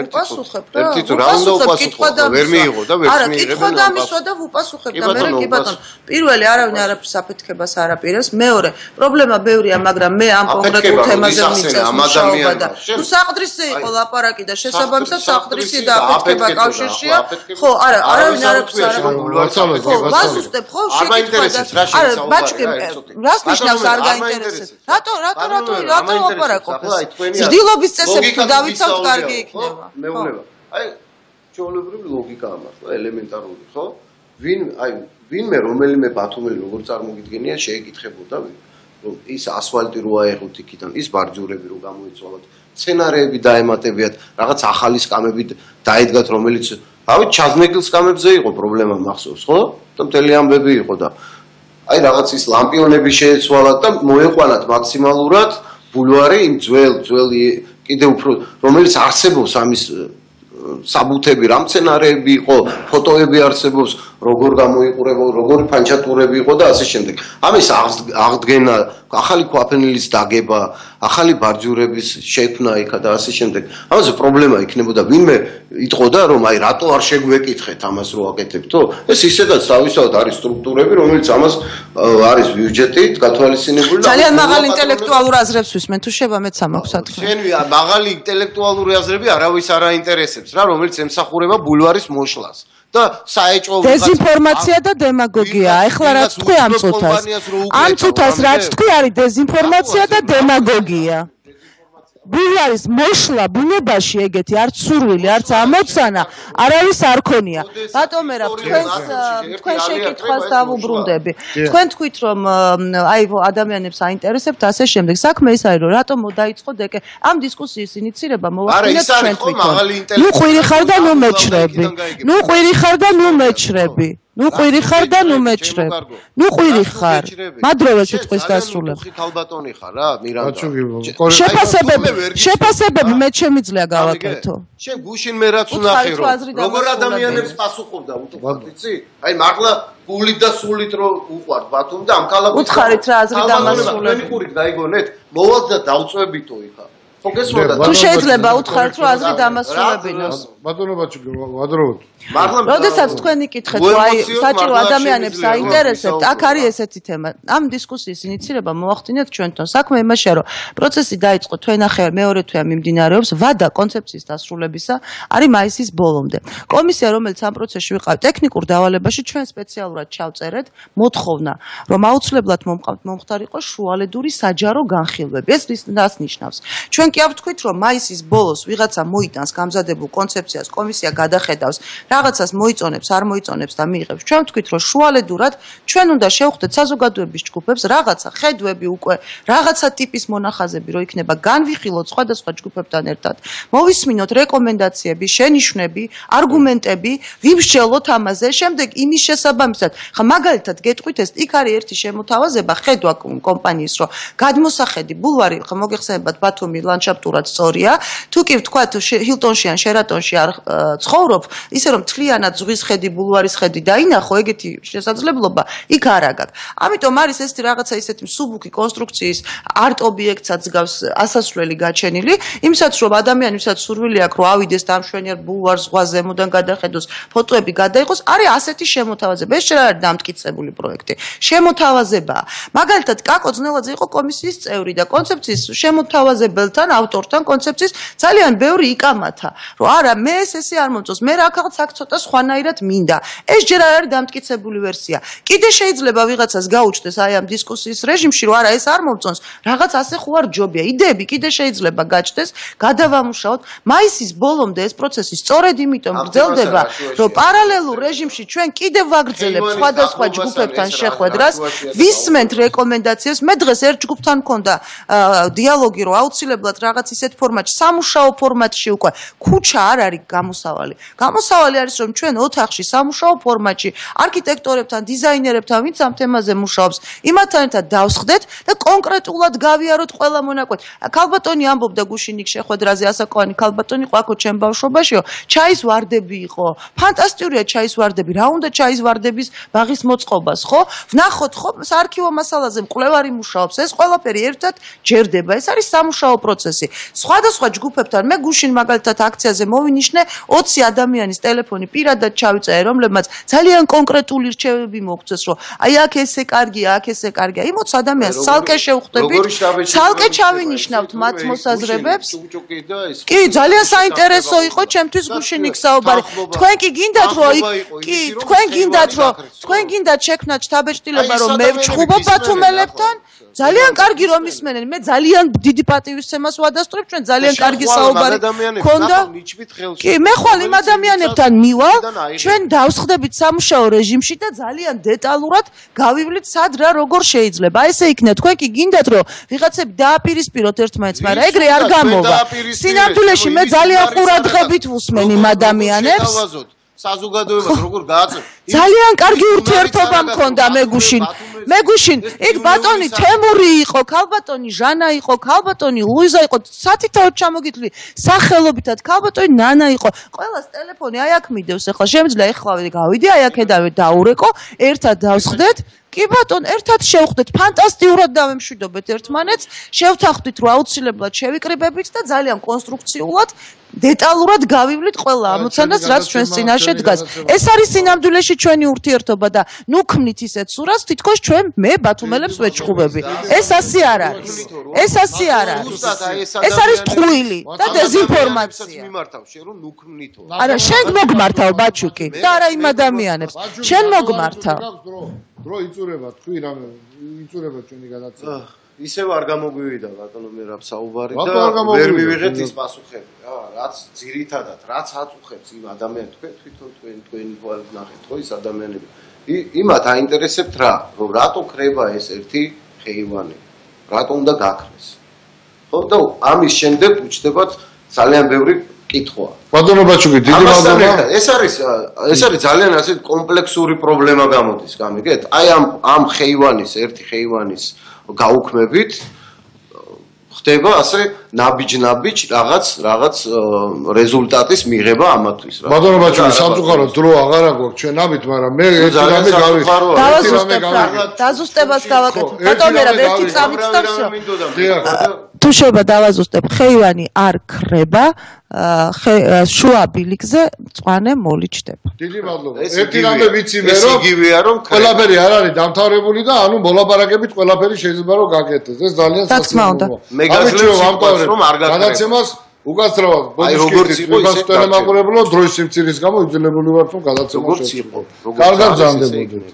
ერთი თუ რა უნდა უპასუხო ვერ მიიღო და ვერ მიიღებენ. არა, კითხვა დამისვა და ვუპასუხებ და მე კი ბატონო. პირველი არავინ არაფერს აფეთქებას არ აპირებს. მეორე, პრობლემა ბევრია, მაგრამ მე ამ კონკრეტულ თემაზე მიწევს მუშაობა და თუ საყდრისი იყო ლაპარაკი და შესაბამისად საყდრისი და აფეთქება კავშირშია, ხო, არა, არავინ არაფერს არ აფეთქებს. ხო, ვასუსტებ, ხო, შეკითხვა. არა, ბაჭკი, რას ნიშნავს არ გაინტერესებს? რატო ლაპარაკობ? ძდილობის წესები თუ დავიცავთ, კარგი იქნება. მეუბნება. აი, ჩვეულებრივი ლოგიკა ამას, ელემენტარული, ხო? ვინმე რომელიმე ბათუმელი როგორ წარმოგიდგენია შეეკითხებოდა, რომ ის ასფალტი რო აეღოთ იქიდან, ის ბარძურები რო გამოიცვალოთ, სცენარეები დაემატებიათ, რაღაც ახალი სკამები დაედგათ, რომელიც, რავი, ჩაზნეკილ სკამებზე იყო პრობლემა მახსოვს, ხო? და მთელი ამბები იყო და აი რაღაც ის ლამპიონები შეეცვალათ და მოეყვანათ მაქსიმალურად ბულვარი იმ ძველ კიდევ უფრო რომელიც არსებობს ამის საბუთები რა მცენარეები იყო ფოტოები არსებობს როგორ გამოიყურება როგორი ფანჩატურები იყო და ასე შემდეგ ამის აღდგენა ახალი ქვაფენილის დაგება ახალი ბარძურების შექმნა იქა და ასე შემდეგ ამაზე პრობლემა იქნებოდა ვინმე იტყოდა რომ აი რატო არ შეგვეკითხეთ ამას რო აკეთებთო ეს ისედაც თავისთავად არის სტრუქტურები რომელიც ამას არის ბიუჯეტით გათვალისწინებული და ძალიან მაღალი ინტელექტუალურ აზრებს ვისმენ თუ შევა მეც ამაქვს თქმა შენვი მაღალი ინტელექტუალური აზრები არავის არ აინტერესებს რა რომელიც ემსახურება ბულვარის მოშლას და საეჭვო დეზინფორმაცია და დემაგოგია. ეხლა რაც თქვი ამ წუთას რაც თქვი არის დეზინფორმაცია და დემაგოგია. ბულვარის მოშლა ბუნებაში ეგეთი არც სურვილი, არც ამოცანა არავის არ ქონია. ბატონერა თქვენ შეკითხვას დავუბრუნდები. თქვენ თქვით რომ აი ადამიანებს აინტერესებთ ასე შემდეგ. საქმე ის არის რომ რატომ დაიწყო დეკე ამ დისკუსიის ინიცირება მოვახდინეთ ჩვენ თვითონ. ნუ ყვირი ხარ და ნუ მეჩრები. ნუ ყვირი ხარ და ნუ მეჩრები. ნუ ყვირი ხარ და ნუ მეჩრებ. ნუ ყვირი ხარ. მადლობა სიტყვის დასრულებით. ხალბატონი ხარ რა, მირანდა. შეფასებები მე შემიძლია გავაკეთო. შენ გუშინ მე რაც ვნახე რომ როგორ ადამიანებს პასუხობდა უთხრათ იცი? აი მართლა გულით და სულით რო უყვართ ბათუმ და ამ ქალაქს უთხარით რა აზრი დამასრულებელი. მე ხურით გაიგონეთ, მოვალ და დავწვევითო იქა. თუ შეიძლება უთხართ რომ აზრი დამასრულებინოს. ბატონო როდესაც თქვენი კითხეთ რომ აი საჭირო ადამიანებს აინტერესებთ, აქ არის ესეთი თემა. ამ დისკუსიის ინიცირება მოვახდინეთ ჩვენთან. საქმე იმაშია რომ პროცესი დაიწყო თვენახევარ მეორე თვეა მიმდინარეობს ვადა კონცეფციის დასრულებისა არის მაისის ბოლომდე. კომისია რომელიც ამ პროცესში ვიყავ ტექნიკურ დავალებაში ჩვენ სპეციალურად ჩავწერეთ მოთხოვნა რომ აუცილებლად მომხდარიყო შუალედური საჯარო განხილვები. ეს რას ნიშნავს? ჩვენ კი ავთქვით რომ მაისის ბოლოს ვიღაცა მოიტანს გამზადებულ კონცეფციას კომისია გადახედავს რაღაცას მოიწონებს არ მოიწონებს და მიიღებს ჩვენ ვთქვით რომ შუალედურად ჩვენ უნდა შევხვდეთ საზოგადოების ჯგუფებს რაღაცა ხედვები უკვე რაღაცა ტიპის მონახაზები რო იქნება განვიხილოთ სხვადასხვა ჯგუფებთან ერთად მოვისმინოთ რეკომენდაციები შენიშვნები არგუმენტები ვიმსჯელოთ ამაზე შემდეგ იმის შესაბამისად ხა მაგალითად გეტყვით ეს იქ არის ერთი შემოთავაზება ხედვა კომპანიის რომ გადმოსახედი ბულვარი ხა მოგეხსენებათ ბათუმი ლანდშაფტურად სწორია თუ კი ვთქვათ ჰილტონში ან შერატონში არ ცხოვრობ ისე რომ თლიანად ზღვის ხედი ბულვარის ხედი დაინახო ეგეთი შესაძლებლობა იქ არ აგაკ ამიტომ არის ეს რაღაცა ისეთი მსუბუქი კონსტრუქციის არტ ობიექტსაც გავს ასასვლელი გაჩენილი იმისაც რომ ადამიანი ვისაც სურვილი აქვს რომ ავიდეს დამშვენიერ ბულვარს ზღვას ზემოდან გადახედოს ფოტოები გადაიღოს არის ასეთი შემოთავაზება ეს შეიძლება არის დამტკიცებული პროექტი შემოთავაზებაა მაგალითად კაკო ძნელაძე იყო კომისიის წევრი და კონცეფციის შემოთავაზებელთან გმირთან, ავტორთან კონცეფციის ძალიან ბევრი იკამათა, რომ არა, მე ესე არ მომწონს, მე რაღაც აქ ცოტა სხვანაირად მინდა. ეს ჯერ არ არის დამტკიცებული ვერსია. კიდე შეიძლება ვიღაცას გაუჩნდეს აი ამ დისკუსიის რეჟიმში, რომ არა, ეს არ მომწონს, რაღაც ასე ხო არ ჯობია. იდეები კიდე შეიძლება გაჩნდეს, გადავამუშაოთ. მაისის ბოლომდე ეს პროცესი სწორედ იმიტომ გრძელდება, რომ პარალელურ რეჟიმში ჩვენ კიდევ ვაგრძელებთ სხვადასხვა ჯგუფებთან შეხვედრას, ვისმენთ რეკომენდაციებს. მე დღეს ერთ ჯგუფთან მქონდა დიალოგი, რომ აუცილებლად რაღაც ისეთ ფორმატში, სამუშაო ფორმატში უკვე ქუჩა არ არის გამოსავალი. გამოსავალი არის, რომ ჩვენ ოთახში სამუშაო ფორმატში არქიტექტორებთან, დიზაინერებთან, ვინც ამ თემაზე მუშაობს, იმათთან ერთად დავსხდეთ და კონკრეტულად გავიაროთ ყველა მონაკვეთი. ქალბატონი ამბობდა გუშინიკ შეხვედრაზე, ასაკოვანი ქალბატონი ყო აქ ჩემ ბავშვობაშიო, ჩაის ვარდები იყო. ფანტასტიკურია ჩაის ვარდები. რა უნდა ჩაის ვარდების ბაღის მოწყობას, ხო? ვნახოთ, ხო, საარქივო მასალაზე მკვლევარი მუშაობს. ეს ყველაფერი ერთად ჯერდება. ეს არის სამუშაო პროცესი. სხვადასხვა ჯგუფებთან მე გუშინ მაგალითად აქციაზე მოვინიშნე 20 ადამიანის ტელეფონი პირადად ჩავიწერე, რომლებმაც ძალიან კონკრეტული რჩევები მოგწეს, რომ აი აქ ესე კარგია, აქ ესე კარგია. იმ 20 ადამიანს ცალკე შევხვდებით, ცალკე ჩავინიშნავთ მათ მოსაზრებებს. კი, ძალიან საინტერესო იყო ჩემთვის გუშინიკ საუბარი. თქვენ კი გინდათ, რომ კი, თქვენ გინდათ შექმნათ შთაბეჭდილება, რომ მე ვჩხუბობ ბათუმელებთან? ძალიან კარგი რომ ისმენენ. მე ძალიან დიდი პატივისცემას ვადასტურებ, ჩვენ ძალიან კარგი საუბარი გქონდა. კი, მე ხვალ იმ ადამიანებთან მივალ, ჩვენ დავსხდებით სამუშაო რეჟიმში და ძალიან დეტალურად გავივლით სად რა როგორ შეიძლება. ესე იქნება, თქვენ კი გინდათ, რომ ვიღაცები დააპირისპიროთ ერთმანეთს, მაგრამ ეგრე არ გამოვა. სინამდვილეში მე ძალიან ყურადღებით ვუსმენ იმ ადამიანებს. საზოგადოებას როგორ გააწევ? ძალიან კარგი ურთიერთობა მქონდა მე გუშინ იქ ბატონი თემური იყო, ქალბატონი ჟანა იყო, ქალბატონი ლუიზა იყო, სათითაოდ ჩამოგიტვლი სახელობითად, ქალბატონი ნანა იყო. ყველას ტელეფონი აი აქ მიდევს ახლა, შემიძლია ეხლავე გავიდე, აი აქედავე დაურეკო, ერთად დავსხდეთ. კი ბატონ, ერთად შევხვდეთ, ფანტასტიკურად დავემშვიდობეთ ერთმანეთს, შევთანხმდით, რომ აუცილებლად შევიკრიბებით და ძალიან კონსტრუქციულად, დეტალურად გავივლით ყველა ამოცანას, რაც ჩვენს წინაშე დგას. ეს არის სინამდვილეში ჩვენი ურთიერთობა და ნუ ქმნით ისეთ სურათს, თითქოს ჩვენ მე ბათუმელებს ვეჭხუბები. ეს ასე არ არის. ეს ასე არ არის. ეს არის ტყუილი და დეზინფორმაცია. არა, შენ მოგმართავ ბაჩუკი და არა იმ ადამიანებს. შენ მოგმართავ. დრო იწურება, თქვი რამე, იწურება ჩვენი გადაცემა. ისევ არ გამოგვივიდა ბატონო მე რა საუბარი და ვერ მივიღეთ ის პასუხები რა, რაც ძირითადად, რაც აწუხებს იმ ადამიანს, თქვენ თვითონ თქვენი გვარი ნახეთ, ხო ის ადამიანები. იმათ აინტერესებთ რა, რომ რატო ქრება ეს ერთი ხეივანი, რატო უნდა გაქრეს. ხო და ამის შემდეგ უჩნდებათ ძალიან ბევრი კითხვა. ბატონო ბაჩუკი, დიდი მადლობა. ეს არის ძალიან ასე კომპლექსური პრობლემა გამოდის, გამიგეთ? აი ამ ხეივანის, ერთი ხეივანის გაუქმებით ხდება ასე ნაბიჯ რაღაც რეზულტატის მიღება ამათვის რა. ბატონო ბაჩუკი, სამწუხაროდ დრო აღარ აქვს ჩვენამით, მაგრამ მე ერთი რამე დაზუსტებას გავაკეთებ. ბატონო რა ერთი წამით და всё. თუ შეიძლება დავაზუსტებ, ხეივანი არ ქრება, შუა ბილიკზე მწვანე მოლი ჩდება. დიდი მადლობა. ერთი რამე ვიცი მე რომ ყველაფერი არ არის დამთავრებული და ანუ მოლაპარაკებით ყველაფერი შეიძლება რომ გაკეთდეს. ეს ძალიან სასწაულოა. მე გასწრებს რომ არ გაკეთდეს. გადაცემას უკაცრავად ბოდიშკის ვიღაც ტელემაყურებლო დროის სიმცირის გამო იძულებული ვართ რომ გადაცემა შეწყო. კარგად ზანდებოდეთ.